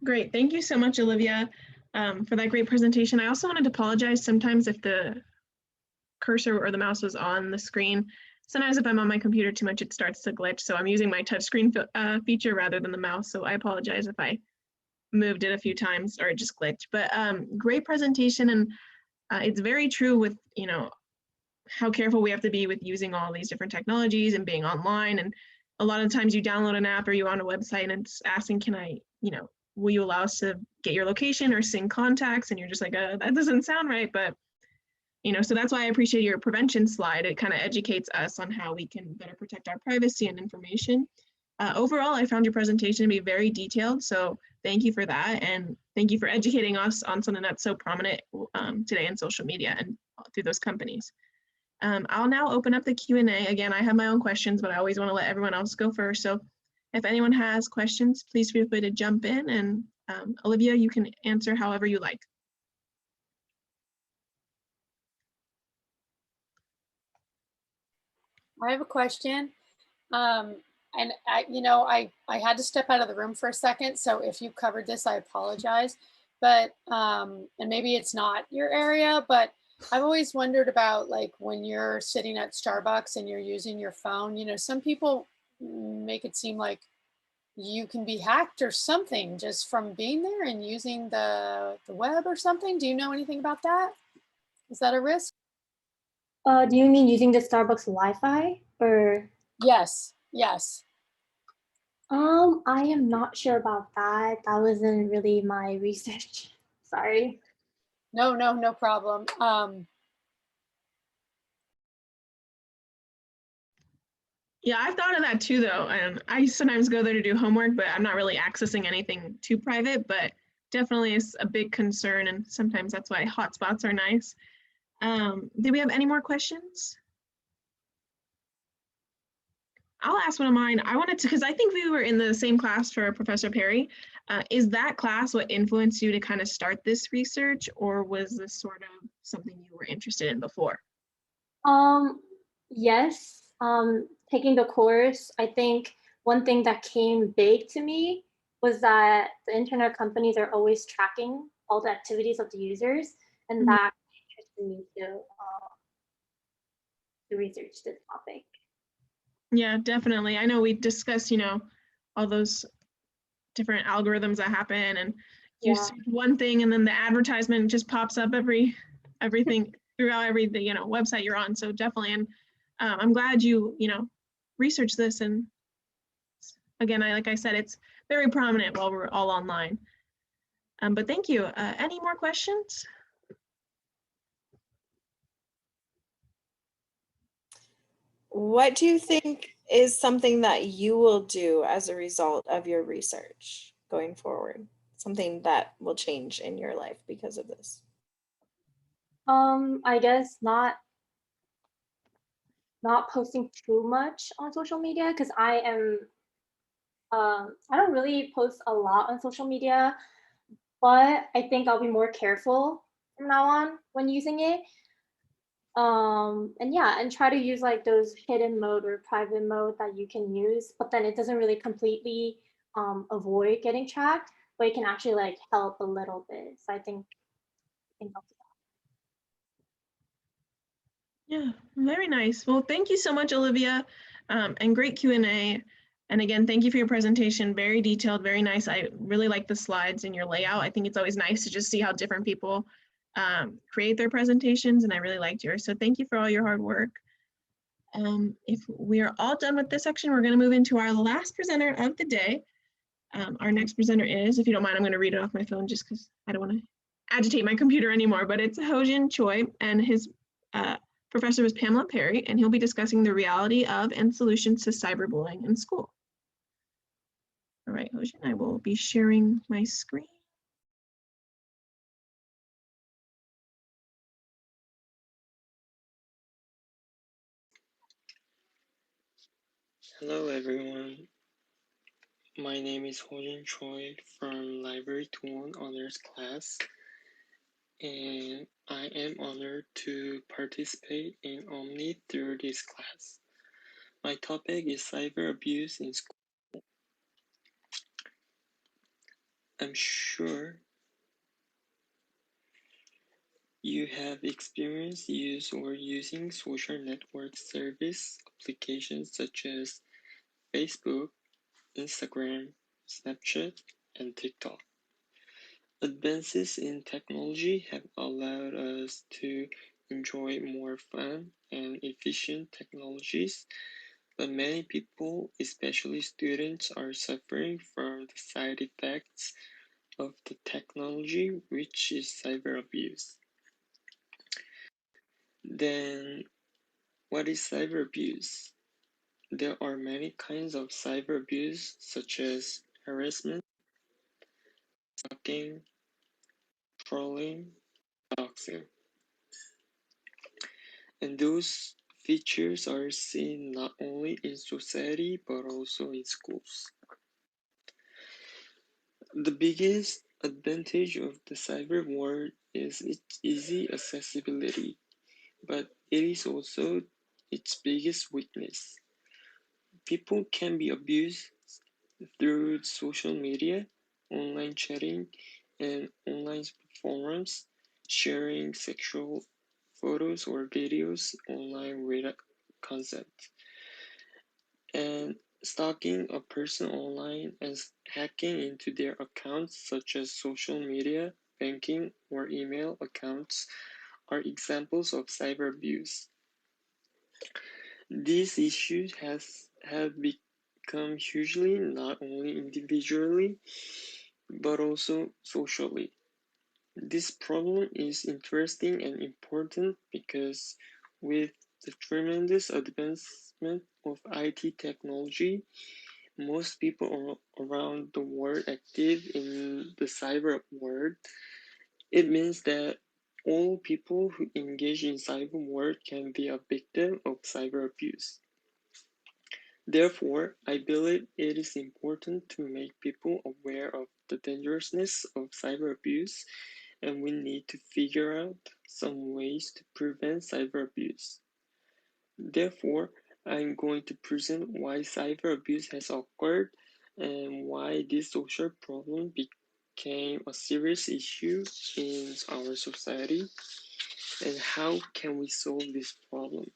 Great. Thank you so much, Olivia, for that great presentation. I also wanted to apologize sometimes if the cursor or the mouse was on the screen. Sometimes if I'm on my computer too much, it starts to glitch. So I'm using my touch screen feature rather than the mouse. So I apologize if I moved it a few times or it just glitched. But great presentation, and it's very true with, you know, how careful we have to be with using all these different technologies and being online. And a lot of times you download an app or you're on a website and it's asking, can I, you know, will you allow us to get your location or sync contacts? And you're just like, that doesn't sound right. But, you know, so that's why I appreciate your prevention slide. It kind of educates us on how we can better protect our privacy and information. Overall, I found your presentation to be very detailed. So thank you for that. And thank you for educating us on something that's so prominent today in social media and through those companies. I'll now open up the Q&A. Again, I have my own questions, but I always want to let everyone else go first. So if anyone has questions, please feel free to jump in. And Olivia, you can answer however you like. I have a question. And I had to step out of the room for a second. So if you covered this, I apologize. But, and maybe it's not your area, but I've always wondered about, like, when you're sitting at Starbucks and you're using your phone, you know, some people make it seem like you can be hacked or something just from being there and using the web or something. Do you know anything about that? Is that a risk? Do you mean using the Starbucks Wi-Fi or? Yes, yes. I am not sure about that. That wasn't really my research. Sorry. No problem. Yeah, I've thought of that too, though. And I sometimes go there to do homework, but I'm not really accessing anything too private, but definitely is a big concern. And sometimes that's why hotspots are nice. Do we have any more questions? I'll ask one of mine. I wanted to, because I think we were in the same class for Professor Perry. Is that class what influenced you to kind of start this research, or was this sort of something you were interested in before? Yes. Taking the course, I think one thing that came big to me was that the internet companies are always tracking all the activities of the users, and that interested me to research this topic. Yeah, definitely. I know we discussed, you know, all those different algorithms that happen, and you search one thing and then the advertisement just pops up everything throughout every, you know, website you're on. So definitely, and I'm glad you know, researched this. And again, like I said, it's very prominent while we're all online. But thank you. Any more questions? What do you think is something that you will do as a result of your research going forward? Something that will change in your life because of this? I guess not posting too much on social media, because I don't really post a lot on social media, but I think I'll be more careful from now on when using it. And yeah, and try to use like those hidden mode or private mode that you can use, but then it doesn't really completely avoid getting tracked, but it can actually like help a little bit. So I think help. Yeah, very nice. Well, thank you so much, Olivia, and great Q&A. And again, thank you for your presentation. Very detailed, very nice. I really like the slides and your layout. I think it's always nice to just see how different people create their presentations, and I really liked yours. So thank you for all your hard work. If we are all done with this section, we're going to move into our last presenter of the day. Our next presenter is, if you don't mind, I'm going to read it off my phone just because I don't want to agitate my computer anymore, but it's Hojin Choi, and his professor was Pamela Perry, and he'll be discussing the reality of and solutions to cyberbullying in school. All right, Hojin, I will be sharing my screen. Hello everyone, my name is Hojin Choi from Library 2-1 Honors class, and I am honored to participate in OMNI through this class. My topic is cyber abuse in school. I'm sure you have experienced use or using social network service applications such as Facebook, Instagram, Snapchat, and TikTok. Advances in technology have allowed us to enjoy more fun and efficient technologies, but many people, especially students, are suffering from the side effects of the technology, which is cyber abuse. Then, what is cyber abuse? There are many kinds of cyber abuse, such as harassment, stalking, trolling, doxing. And those features are seen not only in society but also in schools. The biggest advantage of the cyber world is its easy accessibility, but it is also its biggest weakness. People can be abused through social media, online chatting, and online forums, sharing sexual photos or videos online without consent, and stalking a person online and hacking into their accounts, such as social media, banking, or email accounts, are examples of cyber abuse. These issues have become hugely not only individually but also socially. This problem is interesting and important because with the tremendous advancement of IT technology, most people around the world active in the cyber world, it means that all people who engage in cyber world can be a victim of cyber abuse. Therefore, I believe it is important to make people aware of the dangerousness of cyber abuse, and we need to figure out some ways to prevent cyber abuse. Therefore, I'm going to present why cyber abuse has occurred and why this social problem became a serious issue in our society, and how can we solve this problem.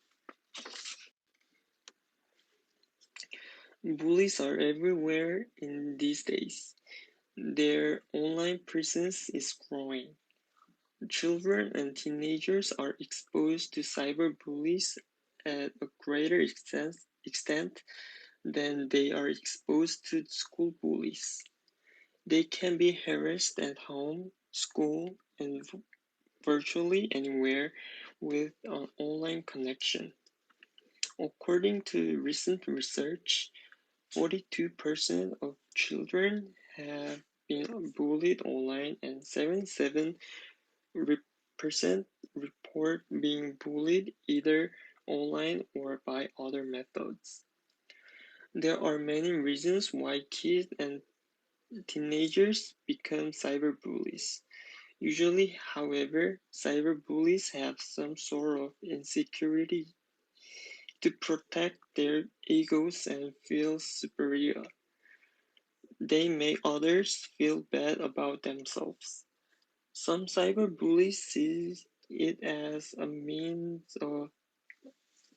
Bullies are everywhere in these days. Their online presence is growing. Children and teenagers are exposed to cyberbullies at a greater extent than they are exposed to school bullies. They can be harassed at home, school, and virtually anywhere with an online connection. According to recent research, 42% of children have been bullied online and 77% report being bullied either online or by other methods. There are many reasons why kids and teenagers become cyberbullies. Usually, however, cyberbullies have some sort of insecurity to protect their egos and feel superior. They make others feel bad about themselves. Some cyberbullies see it as a means of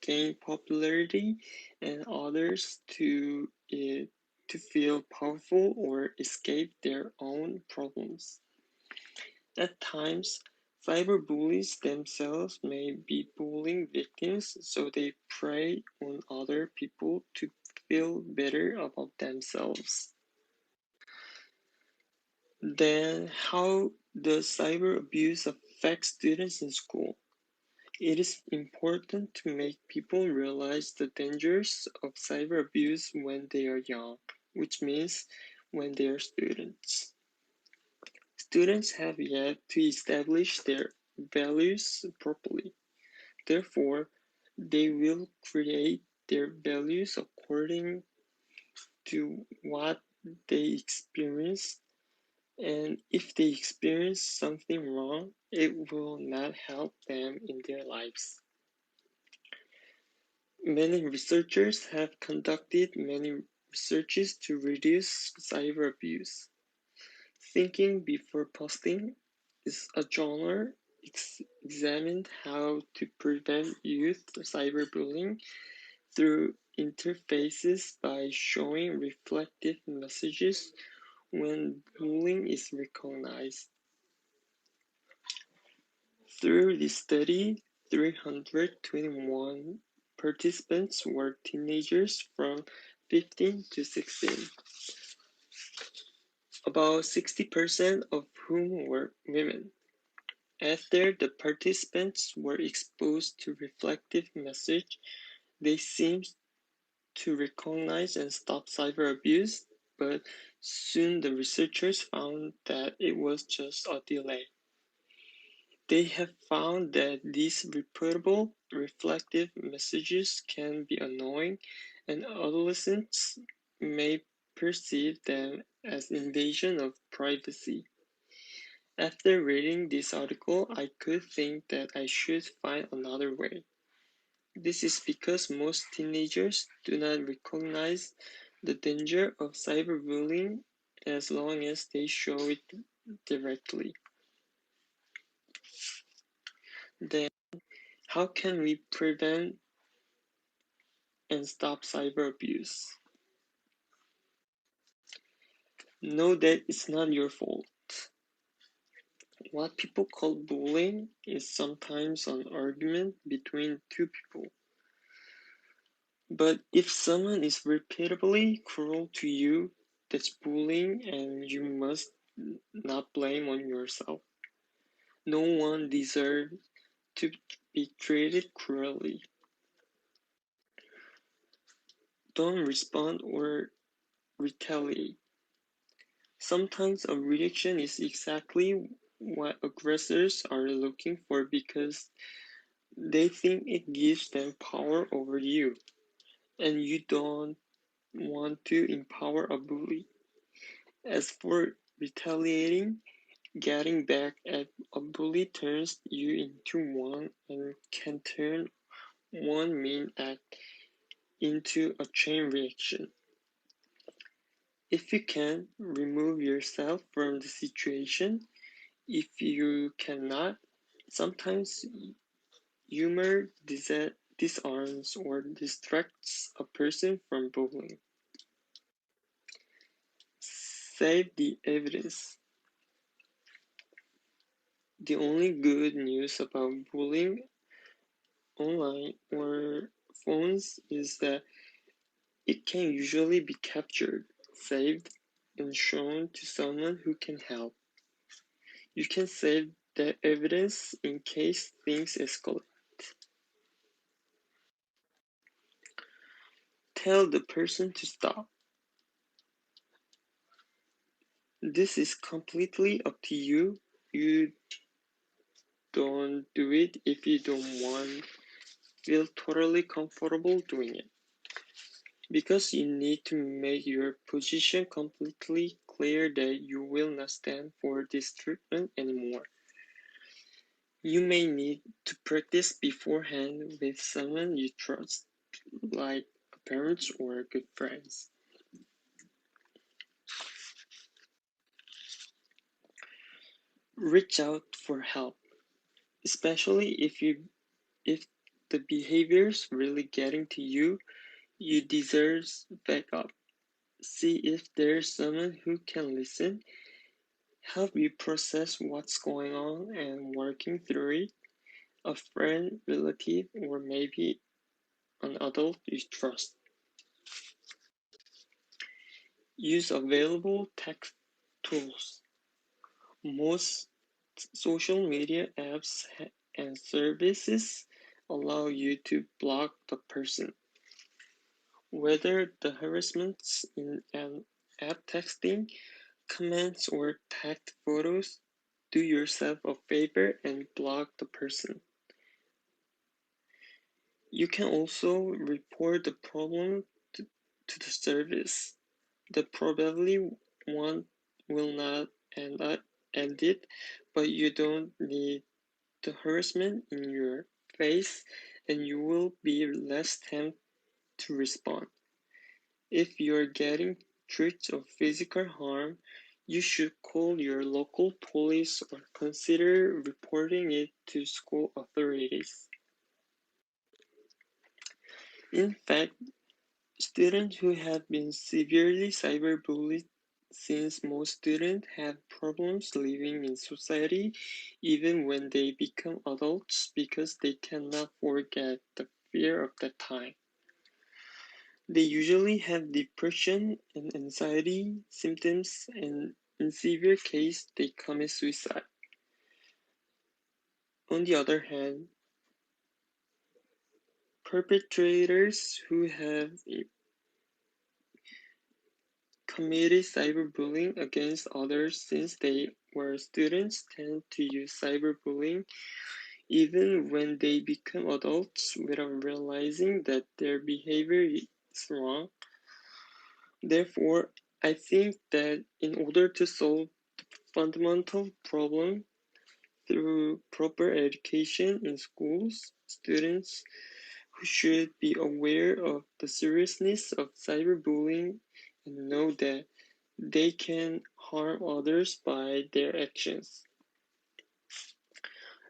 gain popularity, and others to it to feel powerful or escape their own problems. At times, cyberbullies themselves may be bullying victims, so they prey on other people to feel better about themselves. Then, how does cyber abuse affect students in school? It is important to make people realize the dangers of cyber abuse when they are young, which means when they are students. Students have yet to establish their values properly. Therefore, they will create their values according to what they experience, and if they experience something wrong, it will not help them in their lives. Many researchers have conducted many researches to reduce cyber abuse. Thinking Before Posting is a journal examined how to prevent youth cyberbullying through interfaces by showing reflective messages when bullying is recognized. Through this study, 321 participants were teenagers from 15 to 16, about 60% of whom were women. After the participants were exposed to reflective message, they seemed to recognize and stop cyber abuse, but soon the researchers found that it was just a delay. They have found that these repeatable reflective messages can be annoying, and adolescents may perceive them as invasion of privacy. After reading this article, I could think that I should find another way. This is because most teenagers do not recognize the danger of cyberbullying as long as they show it directly. Then, how can we prevent and stop cyber abuse? Know that it's not your fault. What people call bullying is sometimes an argument between two people. But if someone is repeatedly cruel to you, that's bullying and you must not blame on yourself. No one deserves to be treated cruelly. Don't respond or retaliate. Sometimes a reaction is exactly what aggressors are looking for because they think it gives them power over you, and you don't want to empower a bully. As for retaliating, getting back at a bully turns you into one and can turn one mean act into a chain reaction. If you can, remove yourself from the situation. If you cannot, sometimes humor disarms or distracts a person from bullying. Save the evidence. The only good news about bullying online or phones is that it can usually be captured, saved, and shown to someone who can help. You can save the evidence in case things escalate. Tell the person to stop. This is completely up to you. You don't do it if you don't feel totally comfortable doing it. Because you need to make your position completely clear that you will not stand for this treatment anymore. You may need to practice beforehand with someone you trust, like parents or good friends. Reach out for help, especially if the behavior's really getting to you. You deserve backup. See if there's someone who can listen, help you process what's going on and working through it. A friend, relative, or maybe an adult you trust. Use available tech tools. Most social media apps and services allow you to block the person. Whether the harassment's in an app texting, comments, or tagged photos, do yourself a favor and block the person. You can also report the problem to the service. The probably one will not end it, but you don't need the harassment in your face and you will be less tempted to respond. If you're getting threats of physical harm, you should call your local police or consider reporting it to school authorities. In fact, students who have been severely cyberbullied since most students have problems living in society even when they become adults because they cannot forget the fear of that time. They usually have depression and anxiety symptoms, and in severe case, they commit suicide. On the other hand, perpetrators who have committed cyberbullying against others since they were students tend to use cyberbullying even when they become adults without realizing that their behavior is wrong. Therefore, I think that in order to solve the fundamental problem through proper education in schools, students who should be aware of the seriousness of cyberbullying and know that they can harm others by their actions.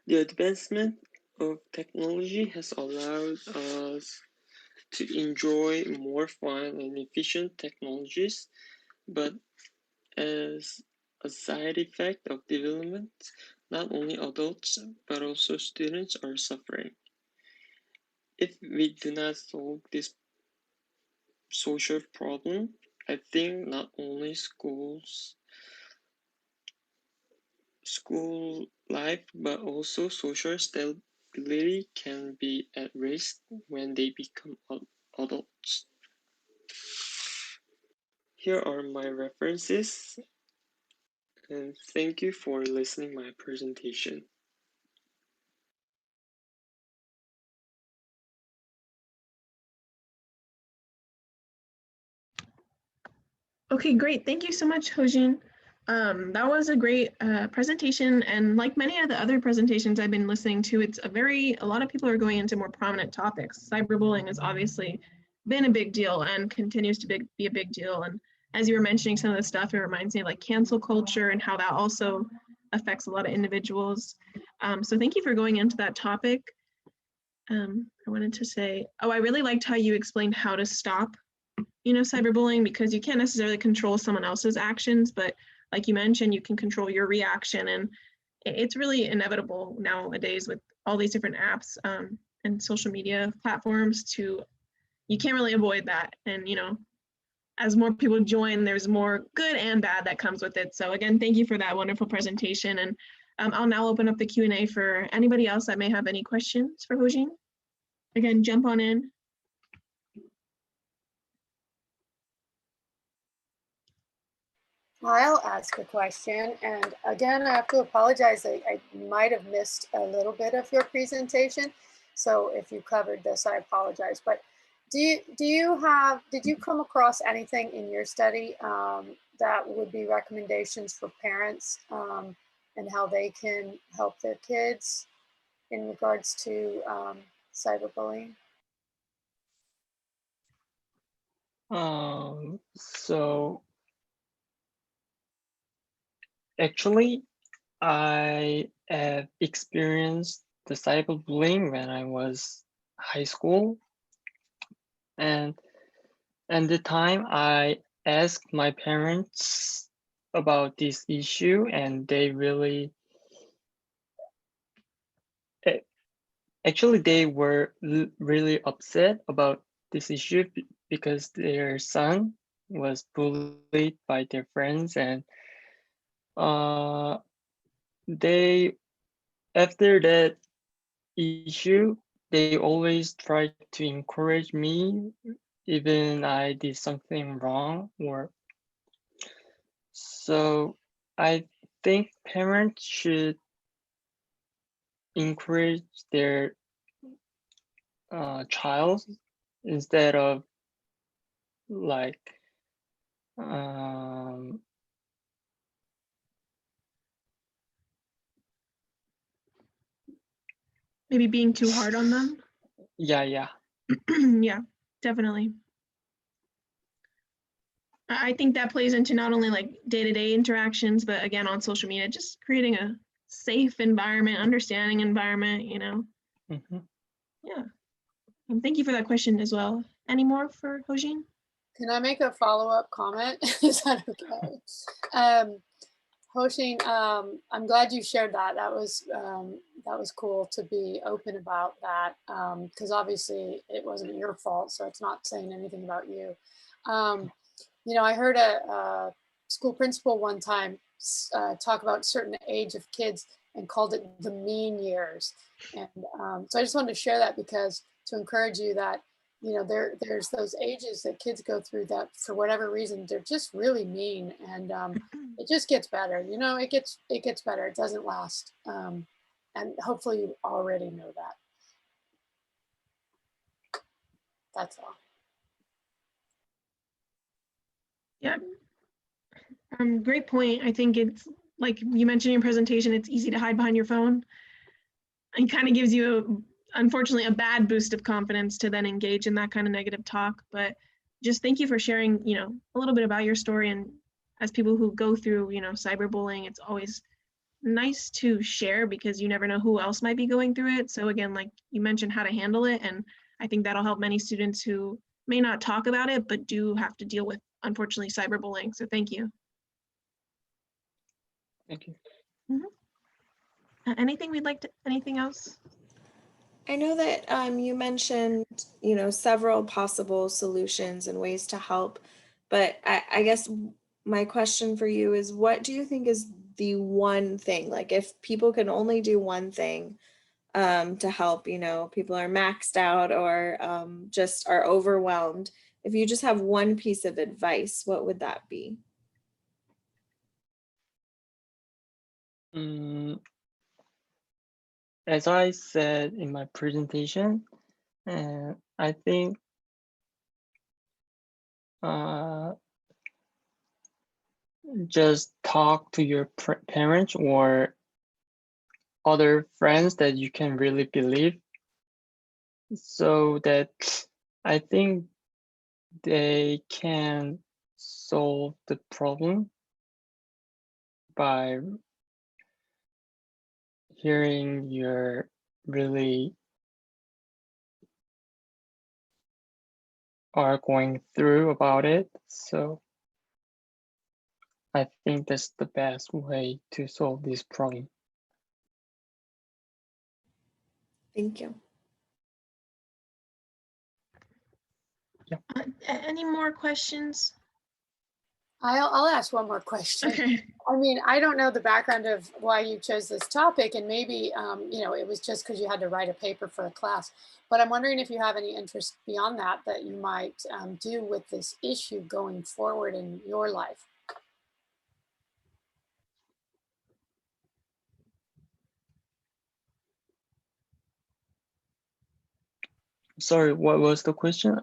The advancement of technology has allowed us to enjoy more fun and efficient technologies, but as a side effect of development, not only adults but also students are suffering. If we do not solve this social problem, I think not only school life but also social stability can be at risk when they become adults. Here are my references, and thank you for listening my presentation. Okay, great. Thank you so much, Hojin. That was a great presentation, and like many of the other presentations I've been listening to, it's a lot of people are going into more prominent topics. Cyberbullying has obviously been a big deal and continues to be a big deal. And as you were mentioning some of the stuff, it reminds me of like cancel culture and how that also affects a lot of individuals. So thank you for going into that topic. I wanted to say, I really liked how you explained how to stop cyberbullying, because you can't necessarily control someone else's actions, but like you mentioned, you can control your reaction. And it's really inevitable nowadays with all these different apps and social media platforms you can't really avoid that. And, as more people join, there's more good and bad that comes with it. So again, thank you for that wonderful presentation. And I'll now open up the Q&A for anybody else that may have any questions for Hojin. Again, jump on in. I'll ask a question, and again, I have to apologize. I might have missed a little bit of your presentation, so if you covered this, I apologize. But did you come across anything in your study that would be recommendations for parents and how they can help their kids in regards to cyberbullying? So actually, I have experienced the cyberbullying when I was high school, and the time I asked my parents about this issue, and they really actually they were really upset about this issue because their son was bullied by their friends, and they after that issue they always try to encourage me even I did something wrong. Or so I think parents should encourage their child instead of like Maybe being too hard on them. yeah. Yeah, definitely. I think that plays into not only like day-to-day interactions, but again, on social media, just creating a safe environment, understanding environment, Mm-hmm. Yeah. Thank you for that question as well. Any more for Hojin? Can I make a follow-up comment? Is that okay? Hoshin, I'm glad you shared that. That was cool to be open about that, because obviously it wasn't your fault, so it's not saying anything about you. You know, I heard a school principal one time talk about a certain age of kids and called it the mean years. And so I just wanted to share that because to encourage you that, you know, there's those ages that kids go through that for whatever reason, they're just really mean, and it just gets better. You know, it gets better. It doesn't last. And hopefully you already know that. That's all. Yeah. Great point. I think it's like you mentioned in your presentation, it's easy to hide behind your phone. And kind of gives you, unfortunately, a bad boost of confidence to then engage in that kind of negative talk. But just thank you for sharing, you know, a little bit about your story. And as people who go through, you know, cyberbullying, it's always nice to share because you never know who else might be going through it. So again, like you mentioned, how to handle it. And I think that'll help many students who may not talk about it, but do have to deal with, unfortunately, cyberbullying. So thank you. Thank you. Anything we'd like to, anything else? I know that you mentioned, you know, several possible solutions and ways to help, but I guess my question for you is, what do you think is the one thing, like if people can only do one thing to help, you know, people are maxed out or just are overwhelmed. If you just have one piece of advice, what would that be? As I said in my presentation, I think just talk to your parents or other friends that you can really believe, so that I think they can solve the problem by hearing you're really are going through about it. So I think that's the best way to solve this problem. Thank you. Yeah. Any more questions? I'll ask one more question. Okay. I mean, I don't know the background of why you chose this topic, and maybe, you know, it was just because you had to write a paper for a class, but I'm wondering if you have any interest beyond that that you might do with this issue going forward in your life. Sorry, what was the question?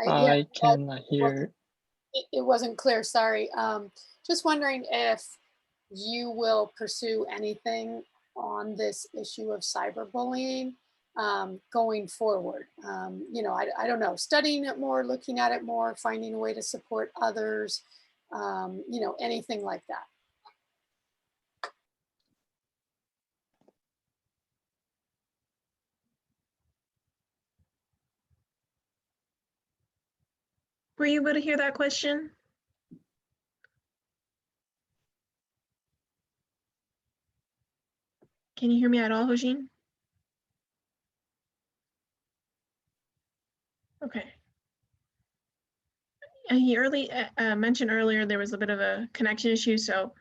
I cannot hear. It wasn't clear, sorry. Just wondering if you will pursue anything on this issue of cyberbullying going forward. You know, I don't know, studying it more, looking at it more, finding a way to support others, you know, anything like that. Were you able to hear that question? Can you hear me at all, Hojin? Okay. He mentioned earlier there was a bit of a connection issue, so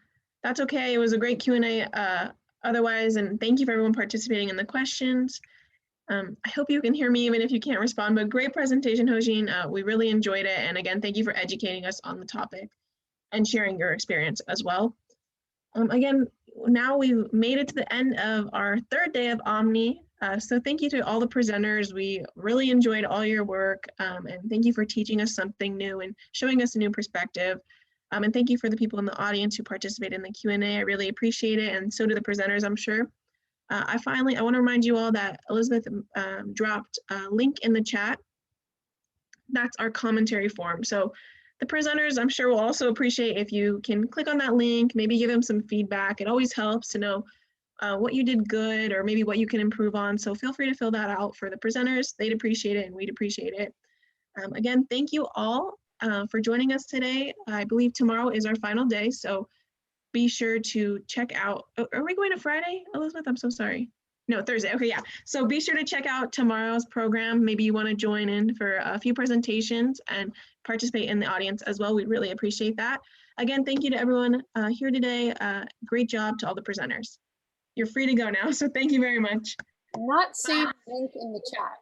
that's okay. It was a great Q&A otherwise, and thank you for everyone participating in the questions. I hope you can hear me even if you can't respond, but great presentation, Hojin. We really enjoyed it, and again, thank you for educating us on the topic and sharing your experience as well. Again, now we've made it to the end of our third day of OMNI. So thank you to all the presenters. We really enjoyed all your work, and thank you for teaching us something new and showing us a new perspective. And thank you for the people in the audience who participated in the Q&A. I really appreciate it, and so do the presenters, I'm sure. I want to remind you all that Elizabeth dropped a link in the chat. That's our commentary form. So the presenters, I'm sure, will also appreciate if you can click on that link, maybe give them some feedback. It always helps to know what you did good or maybe what you can improve on. So feel free to fill that out for the presenters. They'd appreciate it and we'd appreciate it. Again, thank you all. for joining us today. I believe tomorrow is our final day, so be sure to check out. Are we going to Friday, Elizabeth? I'm so sorry. No, Thursday. Okay, yeah. So be sure to check out tomorrow's program. Maybe you want to join in for a few presentations and participate in the audience as well. We'd really appreciate that. Again, thank you to everyone here today. Great job to all the presenters. You're free to go now, so thank you very much. I'm not seeing the link in the chat.